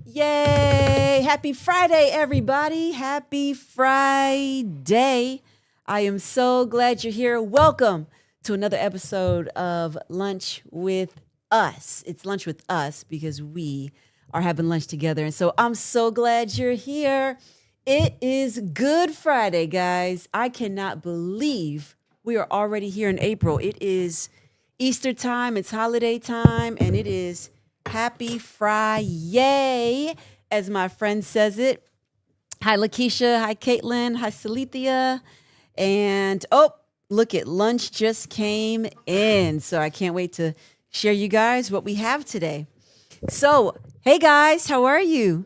Yay! Happy Friday, everybody. Happy Friday. I am so glad you're here. Welcome to another episode of Lunch with Us. It's Lunch with Us because we are having lunch together. And so I'm so glad you're here. It is Good Friday, guys. I cannot believe we are already here in April. It is Easter time, it's holiday time, and it is Happy Friday, as my friend says it. Hi, Lakeisha. Hi, Caitlin. Hi, Salithia. And look at lunch just came in. So I can't wait to share you guys what we have today. So, hey guys, how are you?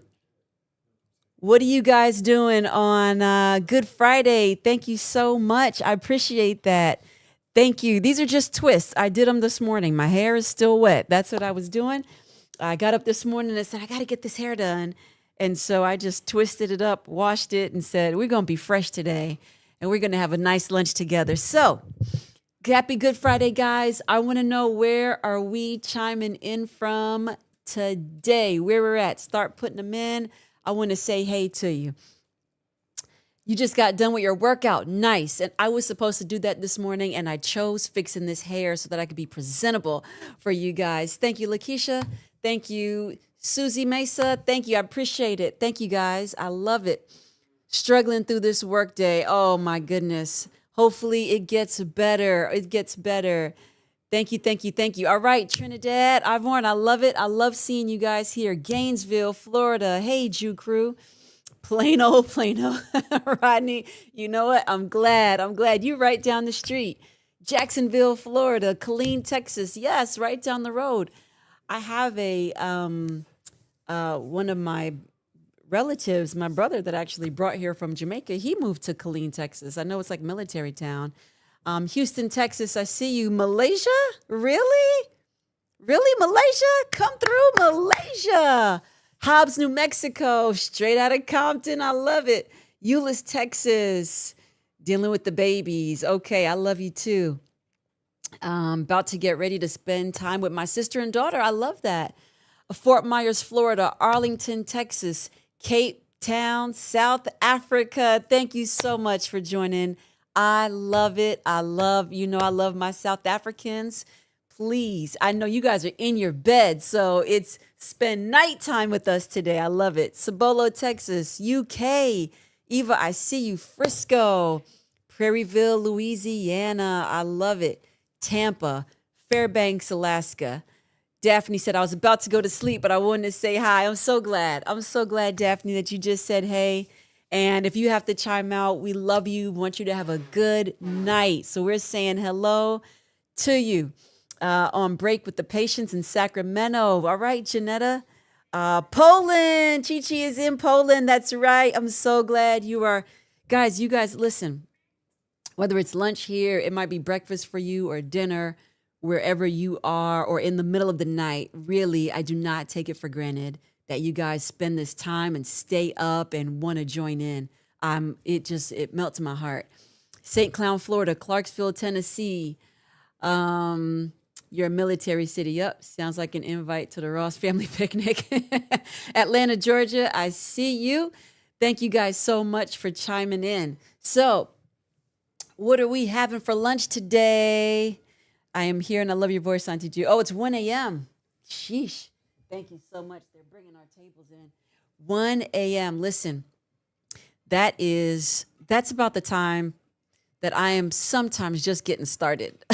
What are you guys doing on Good Friday? Thank you so much. I appreciate that. Thank you. These are just twists. I did them this morning. My hair is still wet. That's what I was doing. I got up this morning and said, I got to get this hair done. And so I just twisted it up, washed it, and said, we're going to be fresh today. And we're going to have a nice lunch together. So, happy Good Friday, guys. I want to know, where are we chiming in from today? Where we're at. Start putting them in. I want to say hey to you. You just got done with your workout. Nice. And I was supposed to do that this morning, and I chose fixing this hair so that I could be presentable for you guys. Thank you, Lakeisha. Thank you, Susie Mesa. Thank you. I appreciate it. Thank you, guys. I love it. Struggling through this work day. Oh, my goodness. Hopefully it gets better. It gets better. Thank you, thank you, thank you. All right, Trinidad, Ivorn, I love it. I love seeing you guys here. Gainesville, Florida. Hey, Jew crew. Plano. Rodney, you know what? I'm glad. You're right down the street. Jacksonville, Florida. Killeen, Texas. Yes, right down the road. I have one of my relatives, my brother that actually brought here from Jamaica. He moved to Killeen, Texas. I know it's like military town. Houston, Texas. I see you. Malaysia? Really, Malaysia? Come through, Malaysia. Hobbs, New Mexico, straight out of Compton. I love it. Euless, Texas, dealing with the babies. Okay, I love you too. About to get ready to spend time with my sister and daughter. I love that. Fort Myers, Florida, Arlington, Texas, Cape Town, South Africa. Thank you so much for joining. I love it. I love my South Africans. Please, I know you guys are in your bed, so it's spend nighttime with us today. I love it. Cibolo, Texas, UK. Eva, I see you. Frisco, Prairieville, Louisiana. I love it. Tampa, Fairbanks, Alaska. Daphne said, I was about to go to sleep, but I wanted to say hi. I'm so glad, Daphne, that you just said hey. And if you have to chime out, we love you. Want you to have a good night. So we're saying hello to you. On break with the patients in Sacramento. All right, Janetta. Poland. Chi-Chi is in Poland. That's right. I'm so glad you are. Guys, you guys, listen. Whether it's lunch here, it might be breakfast for you, or dinner, wherever you are, or in the middle of the night. Really, I do not take it for granted that you guys spend this time and stay up and want to join in. It melts my heart. St. Cloud, Florida, Clarksville, Tennessee. You're a military city. Yep, sounds like an invite to the Ross family picnic. Atlanta, Georgia, I see you. Thank you guys so much for chiming in. So, what are we having for lunch today? I am here, and I love your voice, Auntie Ju. Oh, it's 1 a.m. Sheesh. Thank you so much. They're bringing our tables in. 1 a.m. Listen, that's about the time that I am sometimes just getting started,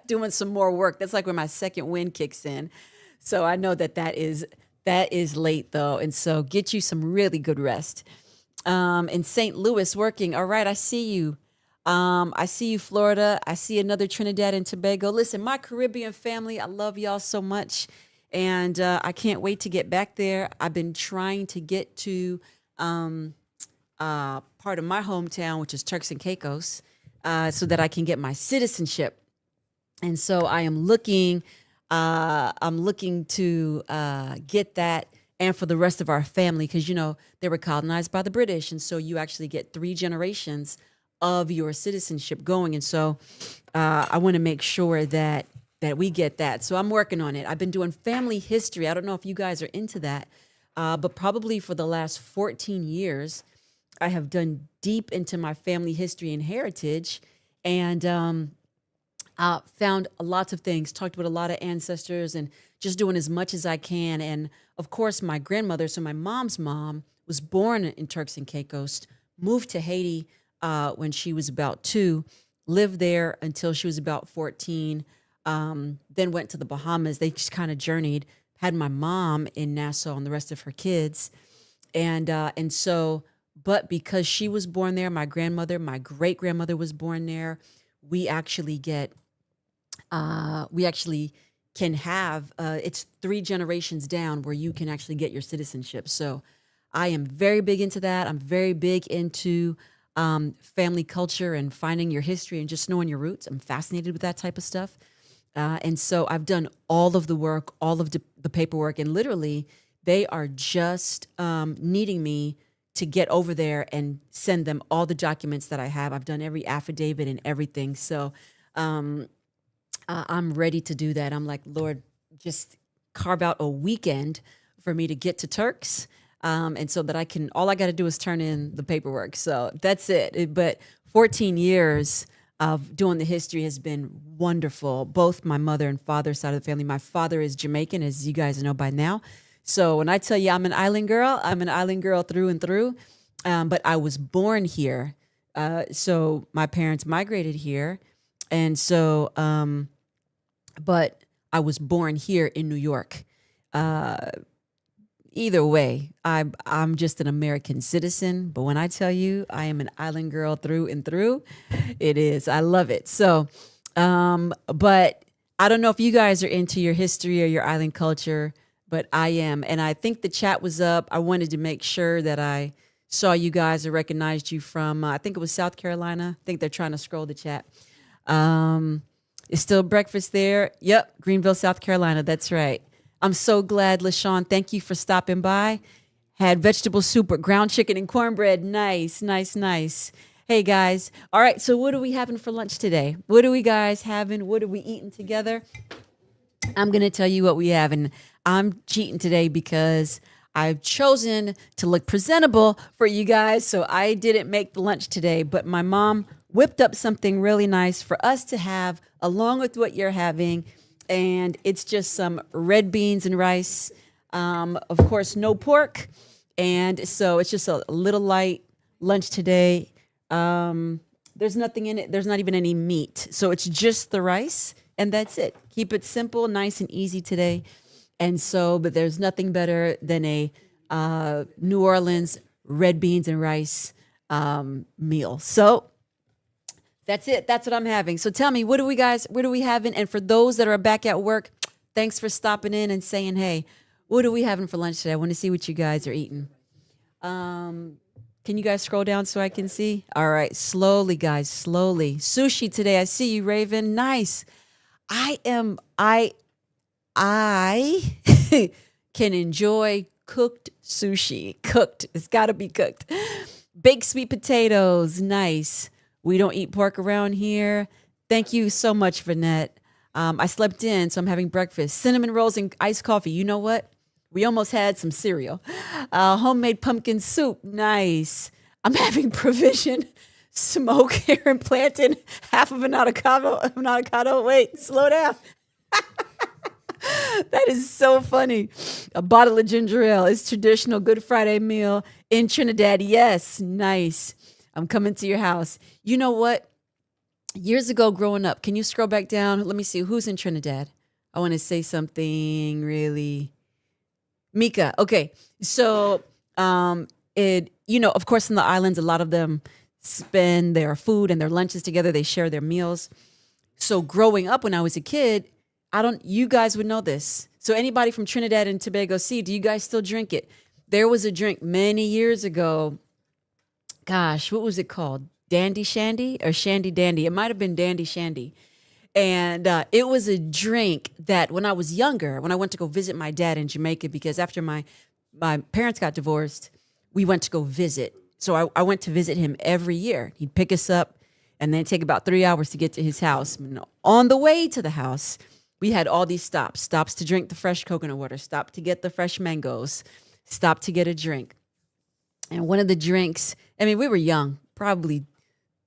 doing some more work. That's like when my second wind kicks in. So I know that is late though. And so get you some really good rest. In St. Louis working. All right, I see you. I see you, Florida. I see another Trinidad and Tobago. Listen, my Caribbean family, I love y'all so much. And I can't wait to get back there. I've been trying to get to part of my hometown, which is Turks and Caicos, so that I can get my citizenship. And so I am looking to get that, and for the rest of our family, because, they were colonized by the British. And so you actually get 3 generations of your citizenship going. And so I want to make sure that we get that. So I'm working on it. I've been doing family history. I don't know if you guys are into that, But probably for the last 14 years, I have done deep into my family history and heritage, and found lots of things, talked with a lot of ancestors, and just doing as much as I can. And of course, my grandmother, so my mom's mom, was born in Turks and Caicos, moved to Haiti when she was about 2, lived there until she was about 14, then went to the Bahamas. They just kind of journeyed, had my mom in Nassau and the rest of her kids. And so, but because she was born there, my grandmother, my great grandmother was born there. We actually get, we actually can have, it's 3 generations down where you can actually get your citizenship. So I am very big into that. I'm very big into family culture and finding your history and just knowing your roots. I'm fascinated with that type of stuff. And so I've done all of the work, all of the paperwork, and literally they are just needing me to get over there and send them all the documents that I have. I've done every affidavit and everything. So I'm ready to do that. I'm like, Lord, just carve out a weekend for me to get to Turks. And so that I can, all I got to do is turn in the paperwork. So that's it. But 14 years of doing the history has been wonderful. Both my mother and father's side of the family. My father is Jamaican, as you guys know by now. So when I tell you I'm an island girl through and through. But I was born here. So my parents migrated here. And so, but I was born here in New York. Either way, I'm just an American citizen. But when I tell you I am an island girl through and through, it is. I love it. So, but I don't know if you guys are into your history or your island culture, but I am. And I think the chat was up. I wanted to make sure that I saw you guys and recognized you from, I think it was South Carolina. I think they're trying to scroll the chat. Is still breakfast there? Yep, Greenville, South Carolina. That's right. I'm so glad, LaShawn. Thank you for stopping by. Had vegetable soup with ground chicken and cornbread. Nice, nice, nice. Hey, guys. All right, so what are we having for lunch today? What are we guys having? What are we eating together? I'm going to tell you what we have, and I'm cheating today because I've chosen to look presentable for you guys, so I didn't make the lunch today, but my mom whipped up something really nice for us to have along with what you're having. And it's just some red beans and rice. Of course, no pork. And so it's just a little light lunch today. There's nothing in it. There's not even any meat. So it's just the rice and that's it. Keep it simple, nice and easy today. And so, but there's nothing better than a New Orleans red beans and rice meal. So that's it. That's what I'm having. So tell me, what are we having? And for those that are back at work, thanks for stopping in and saying, hey, what are we having for lunch today? I want to see what you guys are eating. Can you guys scroll down so I can see? All right. Slowly, guys, slowly. Sushi today. I see you, Raven. Nice. I can enjoy cooked sushi. Cooked. It's got to be cooked. Baked sweet potatoes. Nice. We don't eat pork around here. Thank you so much, Vanette. I slept in, so I'm having breakfast. Cinnamon rolls and iced coffee. You know what? We almost had some cereal. Homemade pumpkin soup. Nice. I'm having provision smoke here and planting half of an avocado. Wait, slow down. That is so funny. A bottle of ginger ale is traditional Good Friday meal in Trinidad. Yes, nice. I'm coming to your house. You know what? Years ago growing up, can you scroll back down? Let me see. Who's in Trinidad? I want to say something really. Mika. Okay. So, of course, in the islands, a lot of them spend their food and their lunches together. They share their meals. So growing up when I was a kid, you guys would know this. So anybody from Trinidad and Tobago Sea, do you guys still drink it? There was a drink many years ago. Gosh, what was it called? Dandy Shandy or Shandy Dandy? It might have been Dandy Shandy. And it was a drink that when I was younger, when I went to go visit my dad in Jamaica, because after my parents got divorced, we went to go visit. So I went to visit him every year. He'd pick us up and then take about 3 hours to get to his house. On the way to the house, we had all these stops to drink the fresh coconut water, stop to get the fresh mangoes, stopped to get a drink. And one of the drinks, I mean, we were young, probably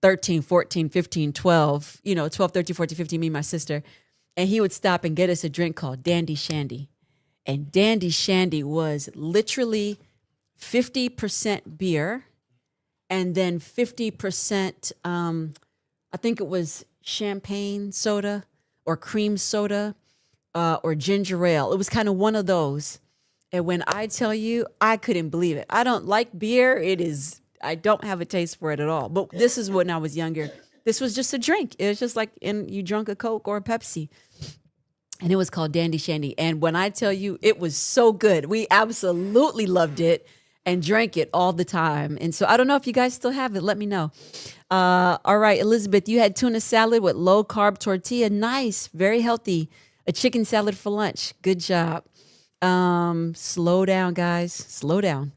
13, 14, 15, 12, 12, 13, 14, 15, me and my sister. And he would stop and get us a drink called Dandy Shandy. And Dandy Shandy was literally 50% beer and then 50%, I think it was champagne soda or cream soda or ginger ale. It was kind of one of those. And when I tell you, I couldn't believe it. I don't like beer. I don't have a taste for it at all. But this is when I was younger. This was just a drink. It was just like you drunk a Coke or a Pepsi. And it was called Dandy Shandy. And when I tell you, it was so good. We absolutely loved it and drank it all the time. And so I don't know if you guys still have it. Let me know. All right, Elizabeth, you had tuna salad with low carb tortilla. Nice, very healthy. A chicken salad for lunch. Good job. Slow down, guys. Slow down.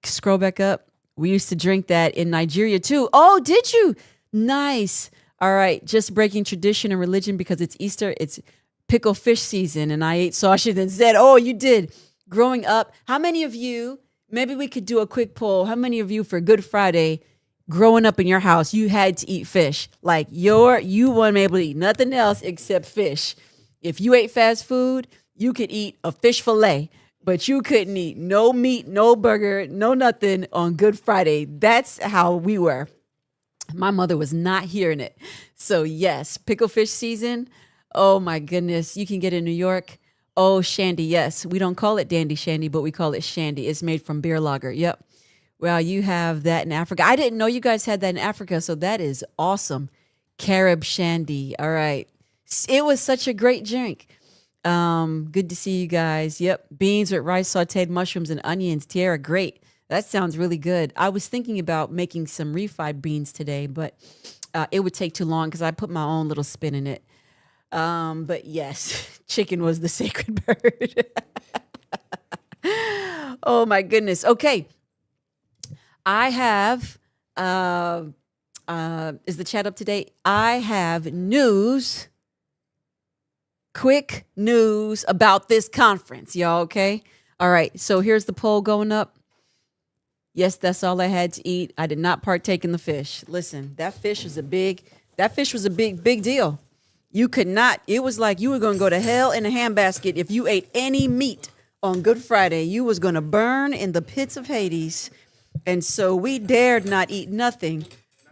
Scroll back up. We used to drink that in Nigeria too. Oh, did you? Nice. All right. Just breaking tradition and religion because it's Easter. It's pickle fish season. And I ate sausage and said, oh, you did. Growing up, how many of you, maybe we could do a quick poll. How many of you for Good Friday, growing up in your house, you had to eat fish? Like you weren't able to eat nothing else except fish. If you ate fast food, you could eat a fish fillet, but you couldn't eat no meat, no burger, no nothing on Good Friday. That's how we were. My mother was not hearing it. So yes, pickle fish season. Oh my goodness. You can get it in New York. Oh, shandy. Yes. We don't call it Dandy Shandy, but we call it shandy. It's made from beer lager. Yep. Well, you have that in Africa. I didn't know you guys had that in Africa. So that is awesome. Carib shandy. All right. It was such a great drink. Good to see you guys. Yep. Beans with rice, sauteed mushrooms and onions. Tiara, great. That sounds really good. I was thinking about making some refried beans today, but it would take too long because I put my own little spin in it. But yes, chicken was the sacred bird. Oh my goodness. Okay. I have, is the chat up to date? I have news, quick news about this conference. Y'all okay? All right. So here's the poll going up. Yes, that's all I had to eat. I did not partake in the fish. Listen, that fish was a big deal. You could not, it was like you were going to go to hell in a handbasket if you ate any meat on Good Friday. You was going to burn in the pits of Hades. And so we dared not eat nothing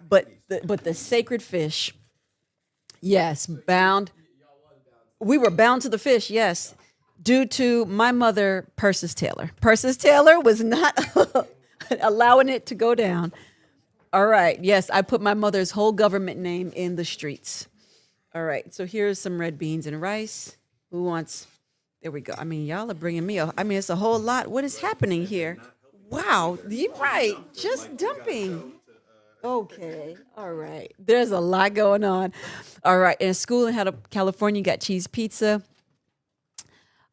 but the sacred fish. Yes, bound. We were bound to the fish, yes, due to my mother, Persis Taylor. Persis Taylor was not allowing it to go down. All right, yes, I put my mother's whole government name in the streets. All right, so here's some red beans and rice. Who wants? There we go. I mean, y'all are bringing me it's a whole lot. What is happening here? Wow, you're right. Just dumping. Okay, all right. There's a lot going on. All right, in school in California, got cheese pizza.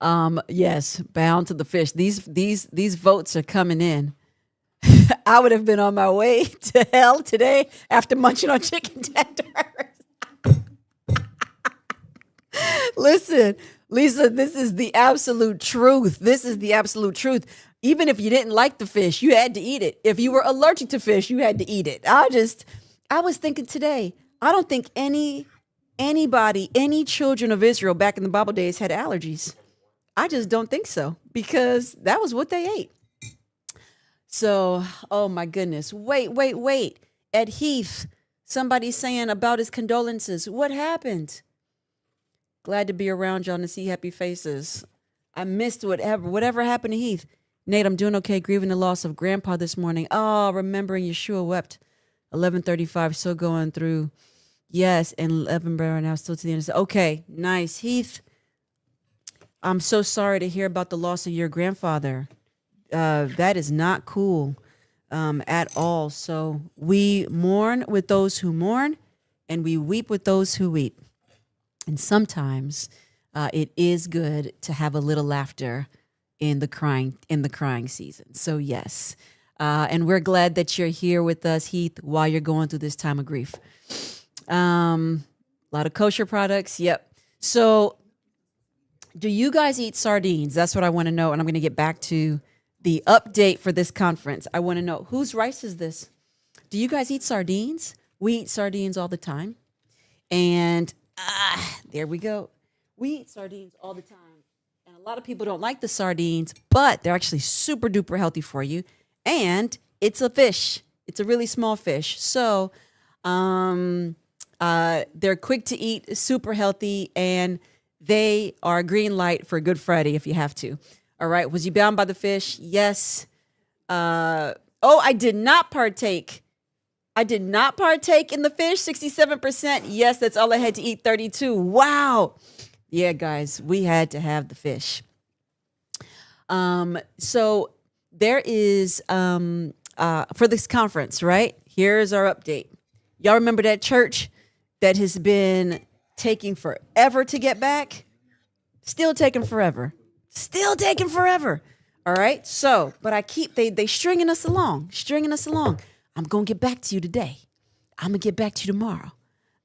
Yes, bound to the fish. These votes are coming in. I would have been on my way to hell today after munching on chicken tenders. Listen, Lisa, this is the absolute truth. This is the absolute truth. Even if you didn't like the fish, you had to eat it. If you were allergic to fish, you had to eat it. I was thinking today, I don't think any children of Israel back in the Bible days had allergies. I just don't think so because that was what they ate. So, oh my goodness. Wait. At Heath, somebody's saying about his condolences. What happened? Glad to be around y'all and to see happy faces. I missed whatever happened to Heath. Nate, I'm doing okay, grieving the loss of grandpa this morning. Oh, remembering Yeshua wept. 11:35, still going through. Yes, and 11 right now, still to the end. Okay, nice. Heath, I'm so sorry to hear about the loss of your grandfather. That is not cool at all. So we mourn with those who mourn, and we weep with those who weep. And sometimes it is good to have a little laughter in the crying season. So yes, and we're glad that you're here with us, Heath, while you're going through this time of grief. A lot of kosher products. Yep. So Do you guys eat sardines? That's what I want to know. And I'm going to get back to the update for this conference. I want to know whose rice is this? Do you guys eat sardines? We eat sardines all the time. And there we go. We eat sardines all the time. And a lot of people don't like the sardines, but they're actually super duper healthy for you. And it's a fish. It's a really small fish. So they're quick to eat, super healthy, and they are a green light for Good Friday if you have to. All right. Was you bound by the fish? Yes. I did not partake. I did not partake in the fish, 67%. Yes, that's all I had to eat, 32. Wow. Yeah, guys, we had to have the fish. So there is, for this conference, right? Here's our update. Y'all remember that church that has been taking forever to get back? Still taking forever. Still taking forever. All right. So, but they stringing us along. I'm going to get back to you today. I'm going to get back to you tomorrow.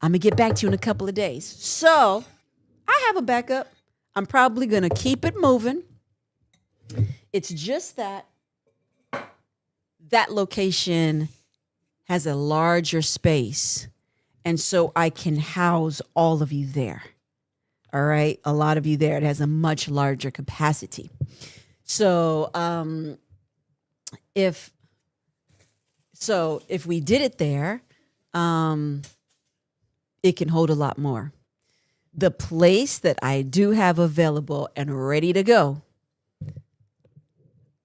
I'm going to get back to you in a couple of days. So I have a backup. I'm probably going to keep it moving. It's just that location has a larger space. And so I can house all of you there. All right. A lot of you there. It has a much larger capacity. So if we did it there, it can hold a lot more. The place that I do have available and ready to go,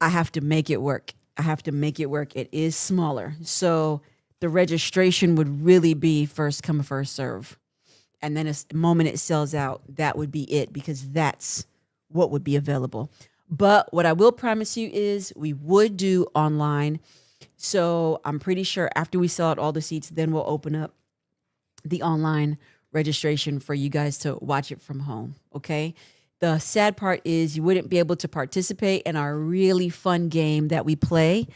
I have to make it work. It is smaller. So the registration would really be first come, first serve. And then the moment it sells out, that would be it, because that's what would be available. But what I will promise you is we would do online. So I'm pretty sure after we sell out all the seats, then we'll open up the online registration for you guys to watch it from home. Okay. The sad part is you wouldn't be able to participate in our really fun game that we play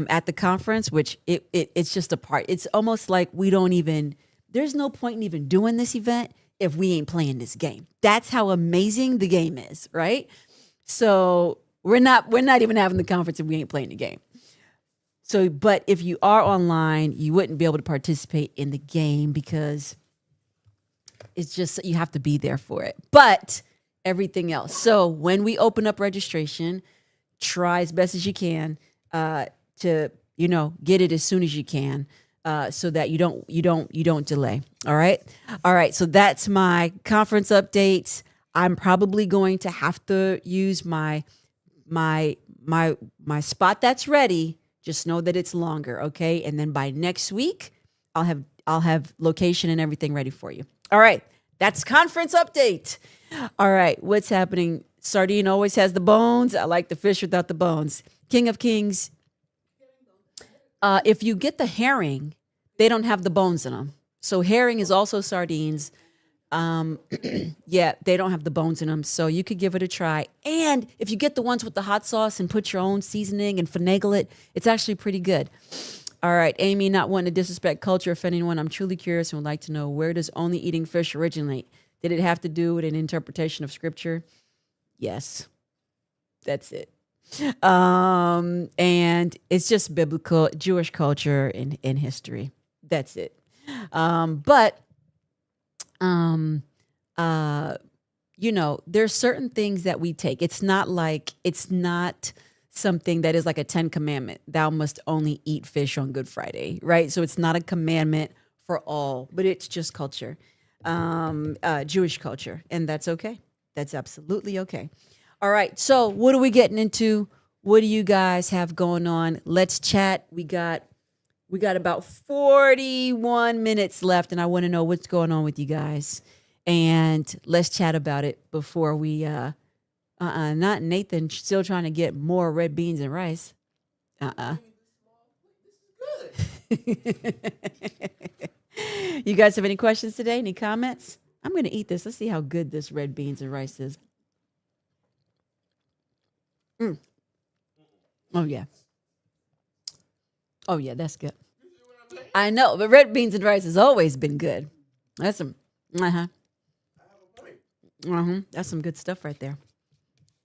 at the conference, which it's just a part. It's almost like there's no point in even doing this event if we ain't playing this game. That's how amazing the game is, right? So we're not even having the conference if we ain't playing the game. So, but if you are online, you wouldn't be able to participate in the game because it's just, you have to be there for it. But everything else. So when we open up registration, try as best as you can to, get it as soon as you can. So that you don't delay. All right. So that's my conference updates. I'm probably going to have to use my spot that's ready. Just know that it's longer, okay? And then by next week, I'll have location and everything ready for you. All right. That's conference update. All right. What's happening? Sardine always has the bones. I like the fish without the bones. King of Kings. If you get the herring, they don't have the bones in them. So herring is also sardines. Yeah, they don't have the bones in them. So you could give it a try. And if you get the ones with the hot sauce and put your own seasoning and finagle it, it's actually pretty good. All right, Amy, not wanting to disrespect culture, offend anyone. I'm truly curious and would like to know, where does only eating fish originate? Did it have to do with an interpretation of scripture? Yes, that's it. And it's just biblical, Jewish culture and history. That's it. There's certain things that we take. It's not something that is like a 10 commandment. Thou must only eat fish on Good Friday, right? So it's not a commandment for all, but it's just culture, Jewish culture. And that's okay. That's absolutely okay. All right. So what are we getting into? What do you guys have going on? Let's chat. We got about 41 minutes left, and I want to know what's going on with you guys. And let's chat about it before we, not Nathan still trying to get more red beans and rice. You guys have any questions today? Any comments? I'm going to eat this. Let's see how good this red beans and rice is. Oh, yeah. Oh, yeah, that's good. I know, but red beans and rice has always been good. That's some, That's some good stuff right there.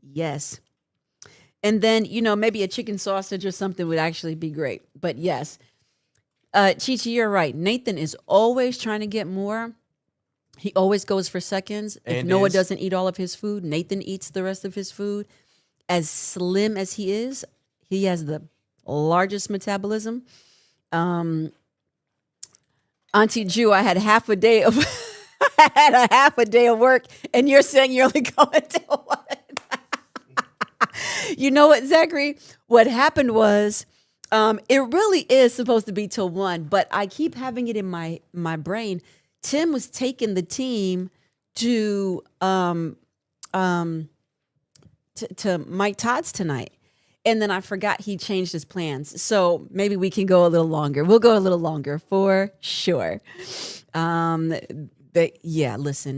Yes. And then, maybe a chicken sausage or something would actually be great. But yes, Chi-Chi, you're right. Nathan is always trying to get more. He always goes for seconds. If And Noah is doesn't eat all of his food, Nathan eats the rest of his food. As slim as he is, he has the largest metabolism. Auntie Jew, I had half a day of I had a half a day of work, and you're saying you're only going to one. You know what, Zachary? What happened was, it really is supposed to be till 1, but I keep having it in my brain. Tim was taking the team to to Mike Todd's tonight. And then I forgot he changed his plans. So maybe we can go a little longer. We'll go a little longer for sure. Listen,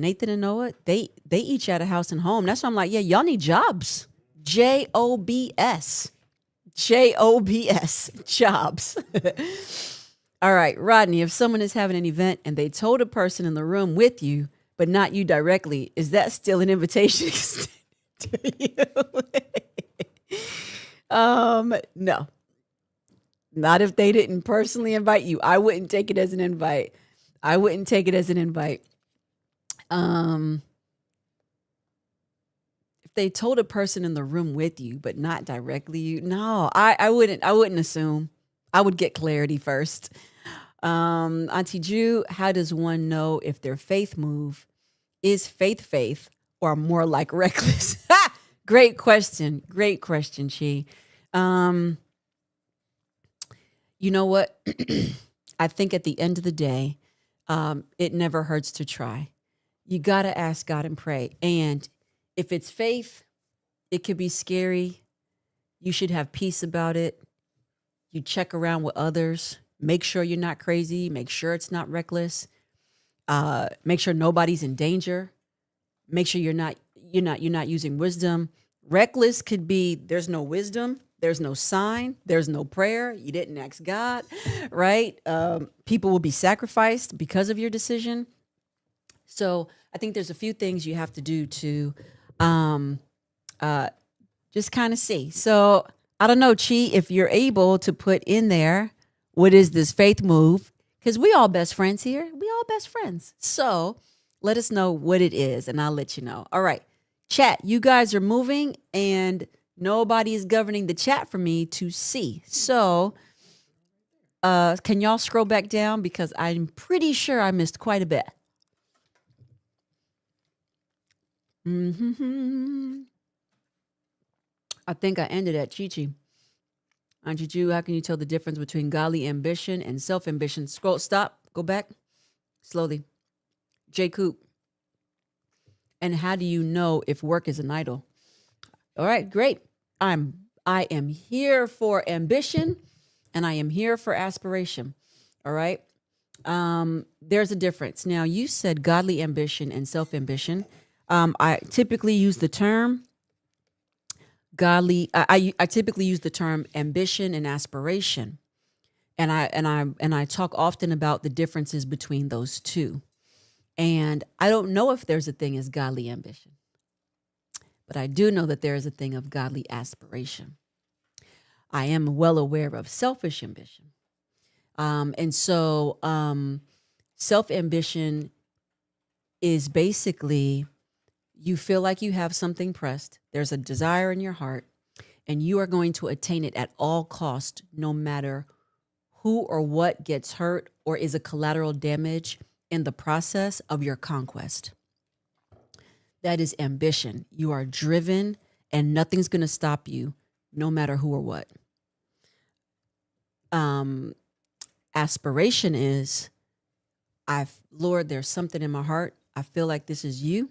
Nathan and Noah, they each had a house and home. That's why I'm like, yeah, y'all need jobs. JOBS. JOBS. Jobs. All right, Rodney, if someone is having an event and they told a person in the room with you, but not you directly, is that still an invitation extended to you? No. Not if they didn't personally invite you. I wouldn't take it as an invite. If they told a person in the room with you, but not directly you, no, I wouldn't assume. I would get clarity first. Auntie Jew, how does one know if their faith move is faith, or more like reckless? Great question, Chi. You know what? I think at the end of the day, it never hurts to try. You got to ask God and pray. And if it's faith, it could be scary. You should have peace about it. You check around with others. Make sure you're not crazy. Make sure it's not reckless. Make sure nobody's in danger. Make sure you're not using wisdom. Reckless could be there's no wisdom, there's no sign, there's no prayer. You didn't ask God, right? People will be sacrificed because of your decision. So I think there's a few things you have to do to just kind of see. So I don't know, Chi, if you're able to put in there, what is this faith move? Because we all best friends here. We all best friends. So let us know what it is, and I'll let you know. All right. Chat, you guys are moving, and nobody is governing the chat for me to see. So can y'all scroll back down? Because I'm pretty sure I missed quite a bit. I think I ended at Chi-Chi. Auntie Jew, how can you tell the difference between godly ambition and self-ambition? Stop, go back, slowly. J. Coop. And how do you know if work is an idol? All right, great. I am here for ambition, and I am here for aspiration. All right. There's a difference. Now, you said godly ambition and self-ambition. I typically use the term godly. I typically use the term ambition and aspiration, and I talk often about the differences between those two. And I don't know if there's a thing as godly ambition, but I do know that there is a thing of godly aspiration. I am well aware of selfish ambition. And so self-ambition is basically you feel like you have something pressed. There's a desire in your heart, and you are going to attain it at all cost, no matter who or what gets hurt or is a collateral damage in the process of your conquest. That is ambition. You are driven, and nothing's going to stop you, no matter who or what. Aspiration is, Lord, there's something in my heart. I feel like this is you,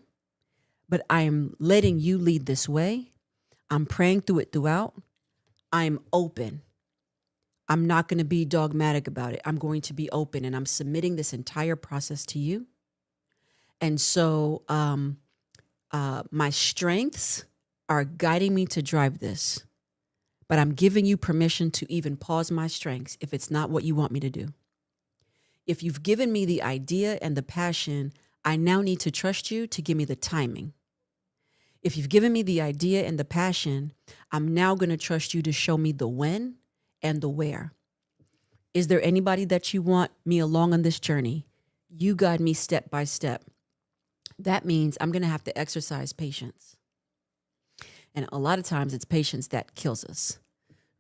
but I am letting you lead this way. I'm praying through it throughout. I'm open. I'm not going to be dogmatic about it. I'm going to be open, and I'm submitting this entire process to you. And so my strengths are guiding me to drive this, but I'm giving you permission to even pause my strengths if it's not what you want me to do. If you've given me the idea and the passion, I now need to trust you to give me the timing. If you've given me the idea and the passion, I'm now going to trust you to show me the when and the where. Is there anybody that you want me along on this journey? You guide me step by step. That means I'm going to have to exercise patience. And a lot of times it's patience that kills us,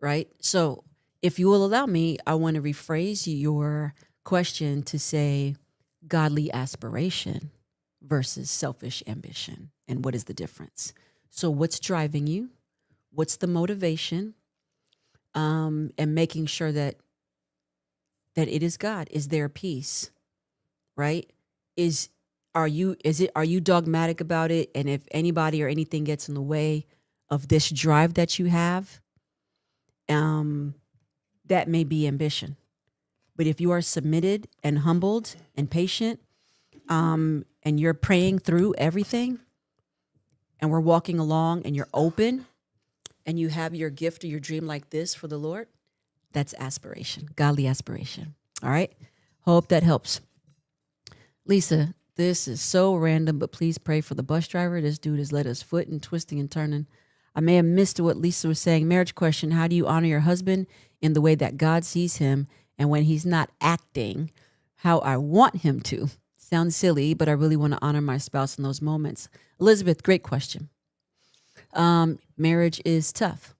right? So if you will allow me, I want to rephrase your question to say godly aspiration versus selfish ambition. And what is the difference? So what's driving you? What's the motivation? And making sure that it is God. Is there peace? Right? Are you dogmatic about it? And if anybody or anything gets in the way of this drive that you have, that may be ambition. But if you are submitted and humbled and patient, and you're praying through everything, and we're walking along, and you're open, and you have your gift or your dream like this for the Lord, that's aspiration, godly aspiration. All right? Hope that helps. Lisa, this is so random, but please pray for the bus driver. This dude has led us foot and twisting and turning. I may have missed what Lisa was saying. Marriage question: how do you honor your husband in the way that God sees him, and when he's not acting how I want him to? Sounds silly, but I really want to honor my spouse in those moments. Elizabeth, great question. Marriage is tough,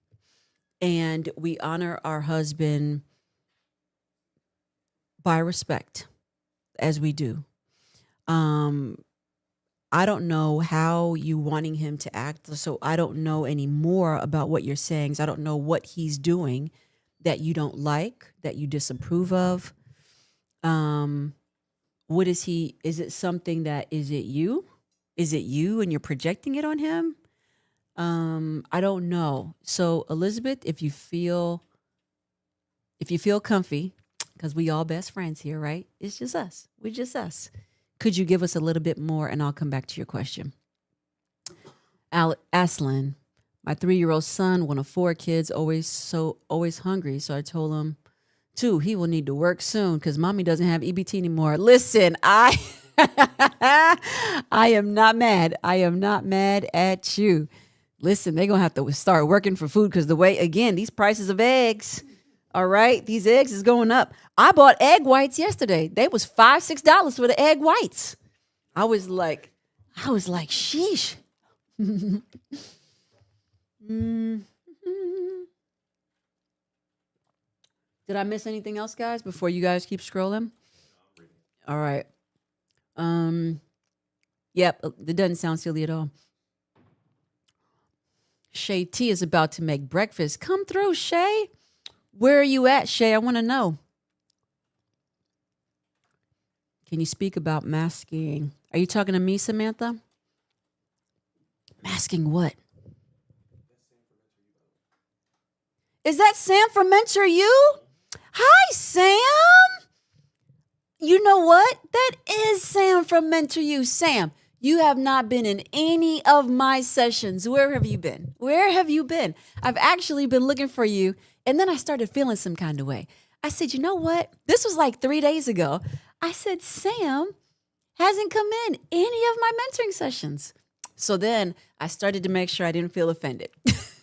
and we honor our husband by respect, as we do. I don't know how you wanting him to act, so I don't know any more about what you're saying. So I don't know what he's doing that you don't like, that you disapprove of. What is he? Is it something that, is it you? Is it you and you're projecting it on him? I don't know. So Elizabeth, if you feel comfy, because we all best friends here, right? It's just us. We're just us. Could you give us a little bit more, and I'll come back to your question. Aslan, my 3-year-old son, one of 4 kids, always hungry. So I told him, too, he will need to work soon because mommy doesn't have EBT anymore. Listen, I am not mad. I am not mad at you. Listen, they're going to have to start working for food because these prices of eggs, all right, these eggs is going up. I bought egg whites yesterday. They was $5-6 for the egg whites. I was like, sheesh. Did I miss anything else, guys, before you guys keep scrolling? All right. Yep, it doesn't sound silly at all. Shay T is about to make breakfast. Come through, Shay. Where are you at, Shay? I want to know. Can you speak about masking? Are you talking to me, Samantha? Masking what? Is that Sam from Mentor You? Hi, Sam. You know what? That is Sam from Mentor You. Sam, you have not been in any of my sessions. Where have you been? Where have you been? I've actually been looking for you. And then I started feeling some kind of way. I said, you know what? This was like 3 days ago. I said, Sam hasn't come in any of my mentoring sessions. So then I started to make sure I didn't feel offended.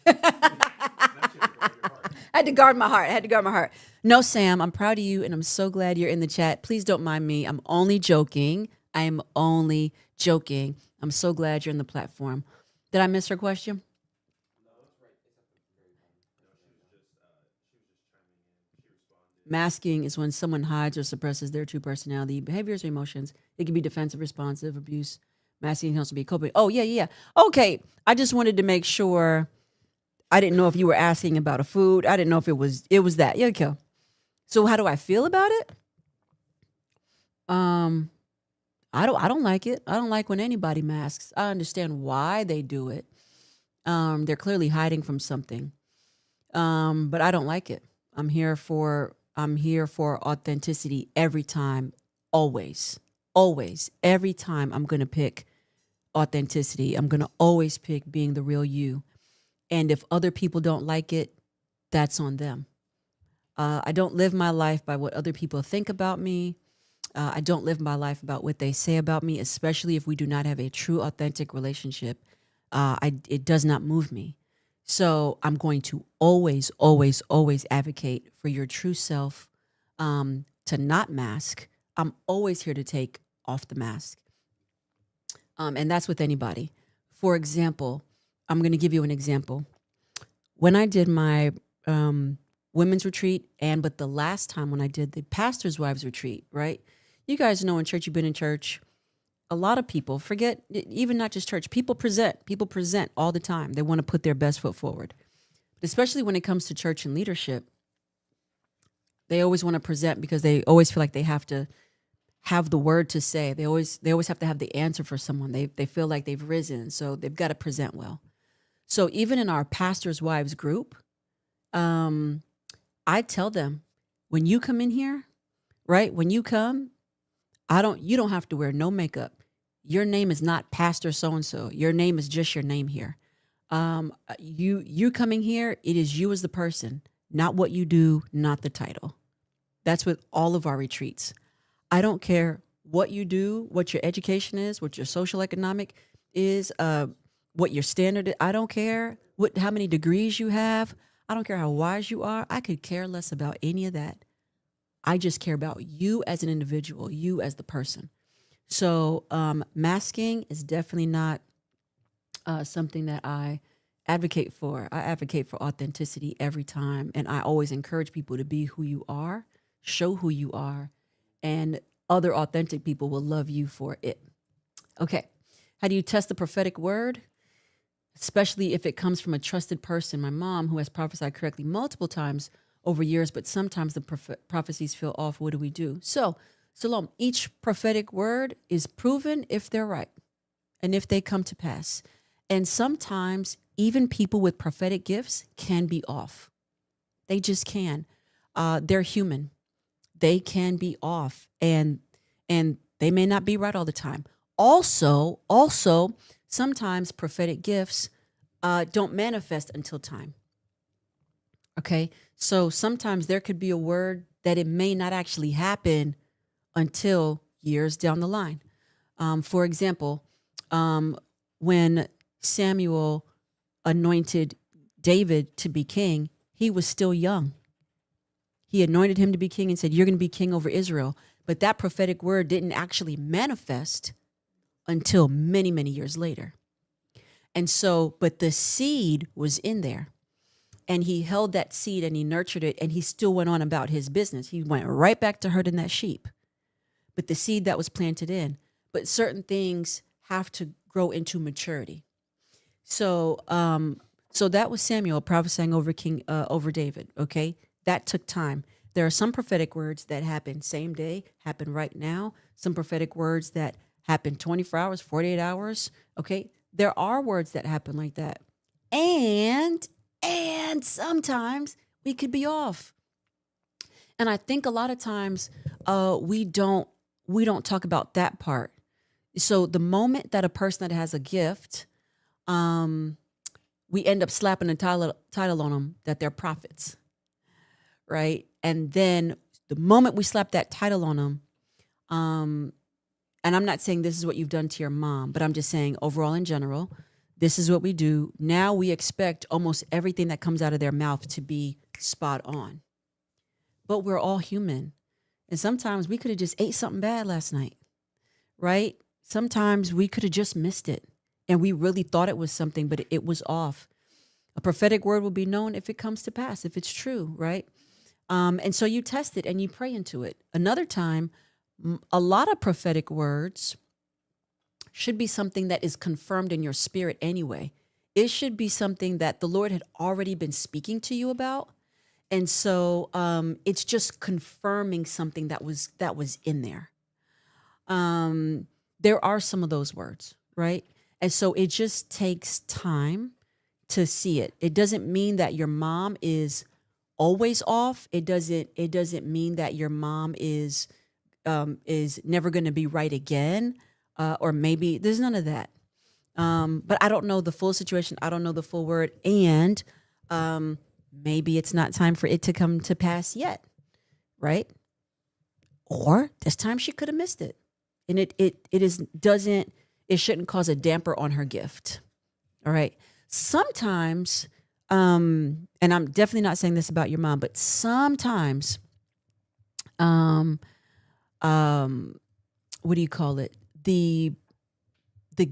I had to guard my heart. No, Sam, I'm proud of you, and I'm so glad you're in the chat. Please don't mind me. I'm only joking. I'm so glad you're in the platform. Did I miss her question? Masking is when someone hides or suppresses their true personality, behaviors, or emotions. It can be defensive, responsive, abuse. Masking can also be coping. Oh, yeah. Okay, I just wanted to make sure. I didn't know if you were asking about a food. I didn't know if it was that. Yeah, okay. So how do I feel about it? I don't like it. I don't like when anybody masks. I understand why they do it. They're clearly hiding from something. But I don't like it. I'm here for authenticity every time, always. Every time I'm going to pick authenticity. I'm going to always pick being the real you. And if other people don't like it, that's on them. I don't live my life by what other people think about me. I don't live my life about what they say about me, especially if we do not have a true, authentic relationship. It does not move me. So I'm going to always, always, always advocate for your true self, to not mask. I'm always here to take off the mask. And that's with anybody. For example, I'm going to give you an example. When I did my women's retreat, but the last time when I did the pastor's wives retreat, right? You guys know in church, you've been in church. A lot of people forget, even not just church, people present all the time. They want to put their best foot forward. But especially when it comes to church and leadership, they always want to present because they always feel like they have to have the word to say. They always have to have the answer for someone. They feel like they've risen, so they've got to present well. So even in our pastors' wives group, I tell them, when you come in here, right? When you come, you don't have to wear no makeup. Your name is not Pastor so-and-so. Your name is just your name here. You coming here, it is you as the person, not what you do, not the title. That's with all of our retreats. I don't care what you do, what your education is, what your social economic is, what your standard is. I don't care how many degrees you have. I don't care how wise you are. I could care less about any of that. I just care about you as an individual, you as the person. So masking is definitely not something that I advocate for. I advocate for authenticity every time. And I always encourage people to be who you are, show who you are, and other authentic people will love you for it. Okay. How do you test the prophetic word? Especially if it comes from a trusted person. My mom, who has prophesied correctly multiple times over years, but sometimes the prophecies feel off. What do we do? So, Shalom, each prophetic word is proven if they're right and if they come to pass. And sometimes even people with prophetic gifts can be off. They just can. They're human. They can be off, and they may not be right all the time. Also, sometimes prophetic gifts don't manifest until time. Okay, so sometimes there could be a word that it may not actually happen until years down the line. For example, when Samuel anointed David to be king, he was still young. He anointed him to be king and said, "You're going to be king over Israel." But that prophetic word didn't actually manifest until many, many years later. And so, but the seed was in there. And he held that seed and he nurtured it, and he still went on about his business. He went right back to herding that sheep. But the seed that was planted in. But certain things have to grow into maturity. So that was Samuel prophesying over David. Okay, that took time. There are some prophetic words that happen same day, happen right now. Some prophetic words that happen 24 hours, 48 hours. Okay, there are words that happen like that, and sometimes we could be off. And I think a lot of times we don't talk about that part. So the moment that a person that has a gift, we end up slapping a title on them that they're prophets, right? And then the moment we slap that title on them, and I'm not saying this is what you've done to your mom, but I'm just saying overall in general, this is what we do. Now we expect almost everything that comes out of their mouth to be spot on. But we're all human. And sometimes we could have just ate something bad last night, right? Sometimes we could have just missed it. And we really thought it was something, but it was off. A prophetic word will be known if it comes to pass, if it's true, right? And so you test it and you pray into it. Another time, a lot of prophetic words should be something that is confirmed in your spirit anyway. It should be something that the Lord had already been speaking to you about. And so it's just confirming something that was in there. There are some of those words, right? And so it just takes time to see it. It doesn't mean that your mom is always off. It doesn't mean that your mom is never going to be right again, or maybe there's none of that. But I don't know the full situation. I don't know the full word, and maybe it's not time for it to come to pass yet, right? Or this time she could have missed it, and it shouldn't cause a damper on her gift. All right. Sometimes, and I'm definitely not saying this about your mom, but sometimes, um, what do you call it? The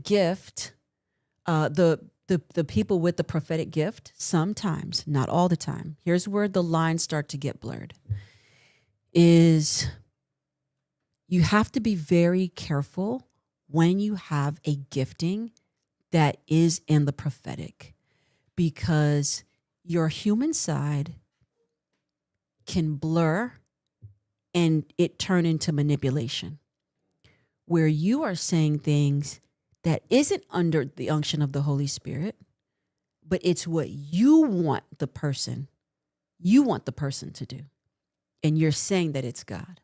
gift, the people with the prophetic gift, sometimes, not all the time. Here's where the lines start to get blurred. Is you have to be very careful when you have a gifting that is in the prophetic, because your human side can blur and it turn into manipulation, where you are saying things that isn't under the unction of the Holy Spirit, but it's what you want the person to do. And you're saying that it's God.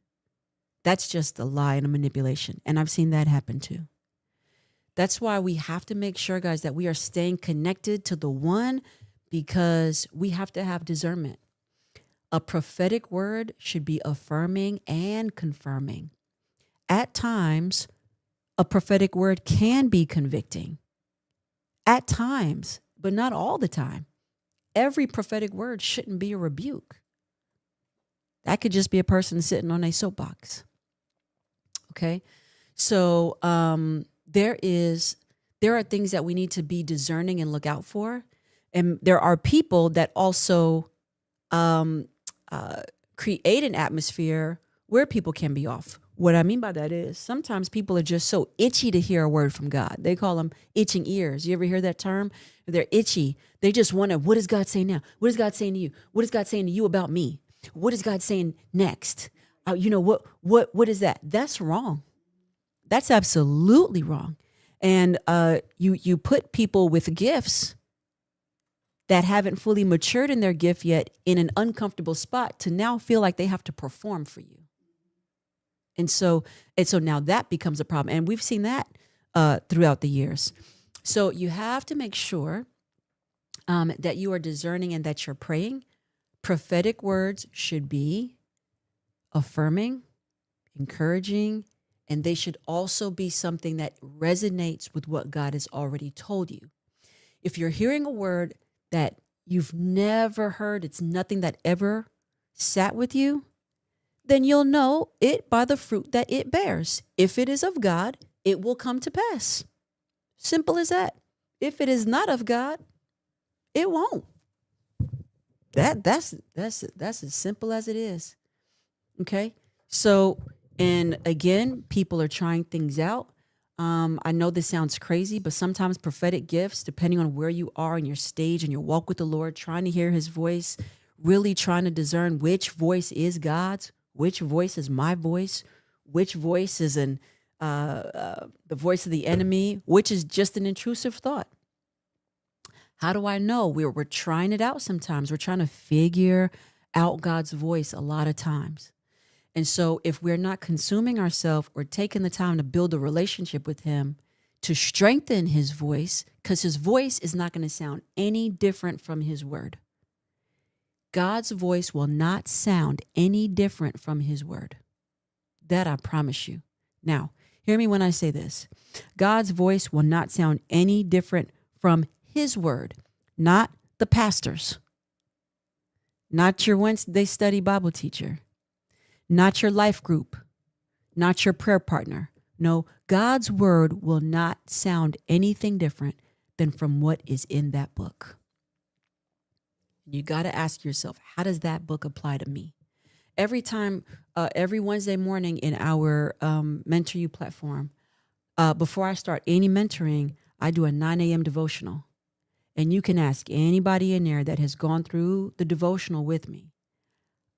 That's just a lie and a manipulation. And I've seen that happen too. That's why we have to make sure, guys, that we are staying connected to the one, because we have to have discernment. A prophetic word should be affirming and confirming. At times, a prophetic word can be convicting. At times, but not all the time. Every prophetic word shouldn't be a rebuke. That could just be a person sitting on a soapbox. Okay? So there are things that we need to be discerning and look out for. And there are people that also create an atmosphere where people can be off. What I mean by that is sometimes people are just so itchy to hear a word from God. They call them itching ears. You ever hear that term? They're itchy. They just want to, what does God say now? What is God saying to you? What is God saying to you about me? What is God saying next? What is that? That's wrong. That's absolutely wrong. And you put people with gifts that haven't fully matured in their gift yet in an uncomfortable spot to now feel like they have to perform for you. And so now that becomes a problem. And we've seen that throughout the years. So you have to make sure that you are discerning and that you're praying. Prophetic words should be affirming, encouraging, and they should also be something that resonates with what God has already told you. If you're hearing a word that you've never heard, it's nothing that ever sat with you, then you'll know it by the fruit that it bears. If it is of God, it will come to pass. Simple as that. If it is not of God, it won't. That's as simple as it is. Okay? So, and again, people are trying things out. I know this sounds crazy, but sometimes prophetic gifts, depending on where you are in your stage and your walk with the Lord, trying to hear his voice, really trying to discern which voice is God's, which voice is my voice, which voice is the voice of the enemy, which is just an intrusive thought. How do I know? We're trying it out sometimes. We're trying to figure out God's voice a lot of times. And so if we're not consuming ourselves or taking the time to build a relationship with him, to strengthen his voice, because his voice is not going to sound any different from his word. God's voice will not sound any different from his word. That I promise you. Now, hear me when I say this. God's voice will not sound any different from his word, not the pastor's, not your Wednesday study Bible teacher, not your life group, not your prayer partner. No, God's word will not sound anything different than from what is in that book. You got to ask yourself, how does that book apply to me? Every time, every Wednesday morning in our Mentor You platform, before I start any mentoring, I do a 9 a.m. devotional. And you can ask anybody in there that has gone through the devotional with me.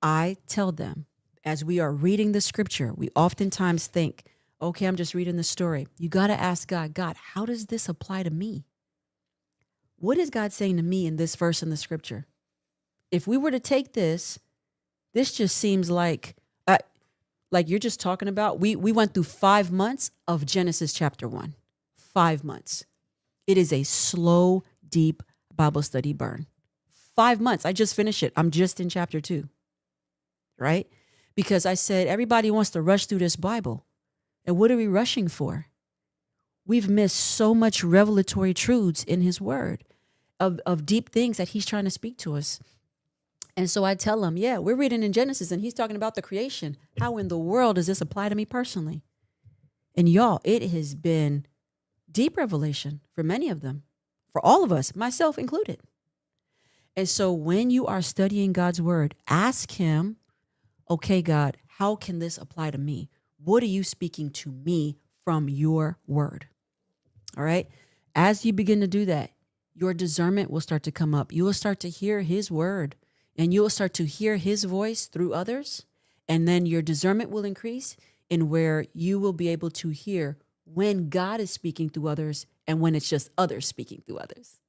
I tell them, as we are reading the scripture, we oftentimes think, okay, I'm just reading the story. You got to ask God, how does this apply to me? What is God saying to me in this verse in the scripture? If we were to take this just seems like you're just talking about, we went through 5 months of Genesis chapter 1. 5 months. It is a slow, deep Bible study burn. 5 months. I just finished it. I'm just in chapter 2. Right? Because I said, everybody wants to rush through this Bible. And what are we rushing for? we've missed so much revelatory truths in his word of deep things that he's trying to speak to us. And so I tell him, yeah, we're reading in Genesis and he's talking about the creation. How in the world does this apply to me personally? And y'all, it has been deep revelation for many of them, for all of us, myself included. And so when you are studying God's word, ask him, okay, God, how can this apply to me? What are you speaking to me from your word? All right. As you begin to do that, your discernment will start to come up. You will start to hear his word and you will start to hear his voice through others. And then your discernment will increase in where you will be able to hear when God is speaking through others and when it's just others speaking through others,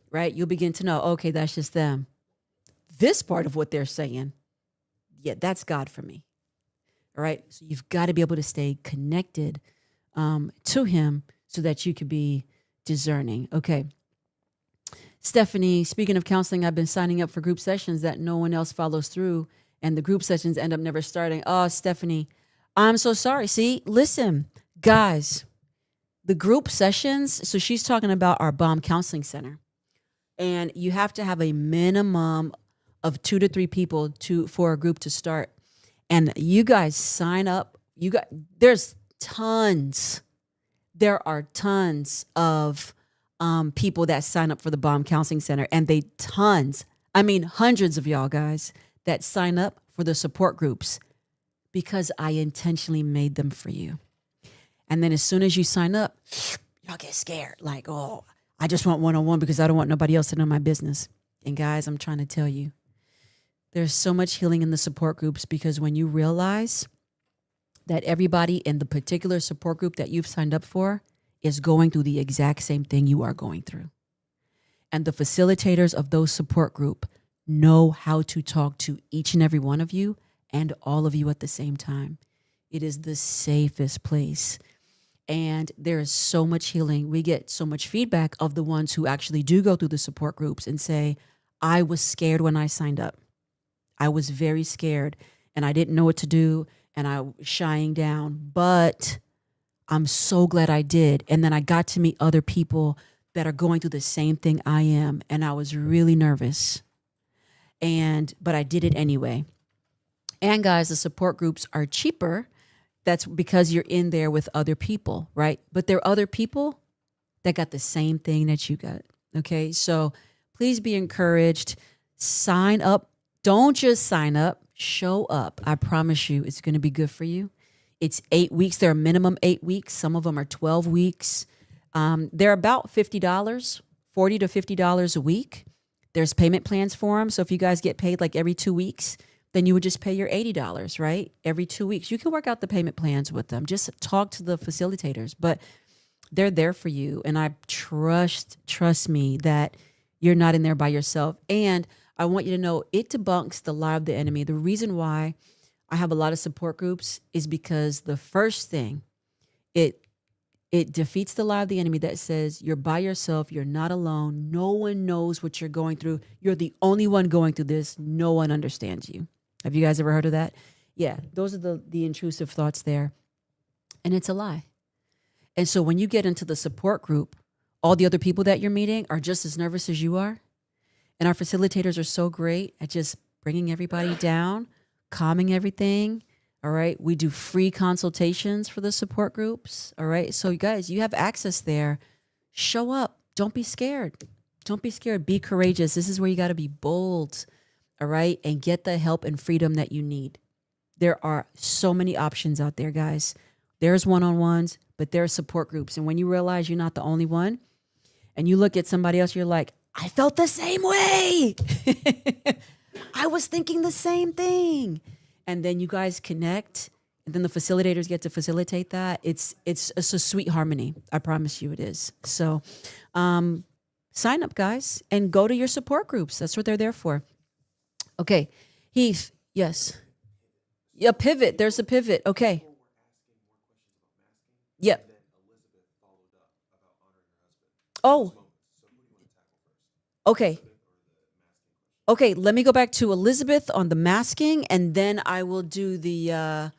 right? You'll begin to know, okay, that's just them. This part of what they're saying, yeah, that's God for me. All right. So you've got to be able to stay connected to him so that you could be discerning. Okay. Stephanie, speaking of counseling, I've been signing up for group sessions that no one else follows through, and the group sessions end up never starting. Oh, Stephanie, I'm so sorry. See, listen, guys, the group sessions, so she's talking about our BOM Counseling Center, and you have to have a minimum of 2 to 3 people for a group to start. And you guys sign up. There are tons of people that sign up for the BOM Counseling Center, and hundreds of y'all guys that sign up for the support groups because I intentionally made them for you. And then as soon as you sign up, y'all get scared. Like, oh, I just want one-on-one because I don't want nobody else to know my business. And guys, I'm trying to tell you, there's so much healing in the support groups because when you realize that everybody in the particular support group that you've signed up for is going through the exact same thing you are going through. And the facilitators of those support group know how to talk to each and every one of you and all of you at the same time. It is the safest place. And there is so much healing. We get so much feedback of the ones who actually do go through the support groups and say, I was scared when I signed up. I was very scared and I didn't know what to do and I was shying down, but I'm so glad I did. And then I got to meet other people that are going through the same thing I am. And I was really nervous. But I did it anyway. And guys, the support groups are cheaper. That's because you're in there with other people, right? But there are other people that got the same thing that you got. Okay. So please be encouraged. Sign up. Don't just sign up, show up. I promise you it's going to be good for you. It's 8 weeks. They're a minimum 8 weeks. Some of them are 12 weeks. They're about $50, $40 to $50 a week. There's payment plans for them. So if you guys get paid like every 2 weeks, then you would just pay your $80, right? Every 2 weeks. You can work out the payment plans with them. Just talk to the facilitators, but they're there for you. And I trust me that you're not in there by yourself. And I want you to know it debunks the lie of the enemy. The reason why I have a lot of support groups is because the first thing, it defeats the lie of the enemy that says you're by yourself, you're not alone, no one knows what you're going through, you're the only one going through this, no one understands you. Have you guys ever heard of that? Yeah, those are the intrusive thoughts there. And it's a lie. And so when you get into the support group, all the other people that you're meeting are just as nervous as you are. And our facilitators are so great at just bringing everybody down, calming everything. All right. We do free consultations for the support groups. All right. So you guys, you have access there. Show up. Don't be scared. Don't be scared. Be courageous. This is where you got to be bold. All right. And get the help and freedom that you need. There are so many options out there, guys. There's one-on-ones, but there are support groups. And when you realize you're not the only one and you look at somebody else, you're like, I felt the same way. I was thinking the same thing. And then you guys connect, and then the facilitators get to facilitate that. It's a sweet harmony. I promise you it is. So sign up, guys, and go to your support groups. That's what they're there for. Okay. Heath, yes. Yeah, pivot. There's a pivot. Okay. Yep. Oh, okay. Okay, let me go back to Elizabeth on the masking, and then I will do the.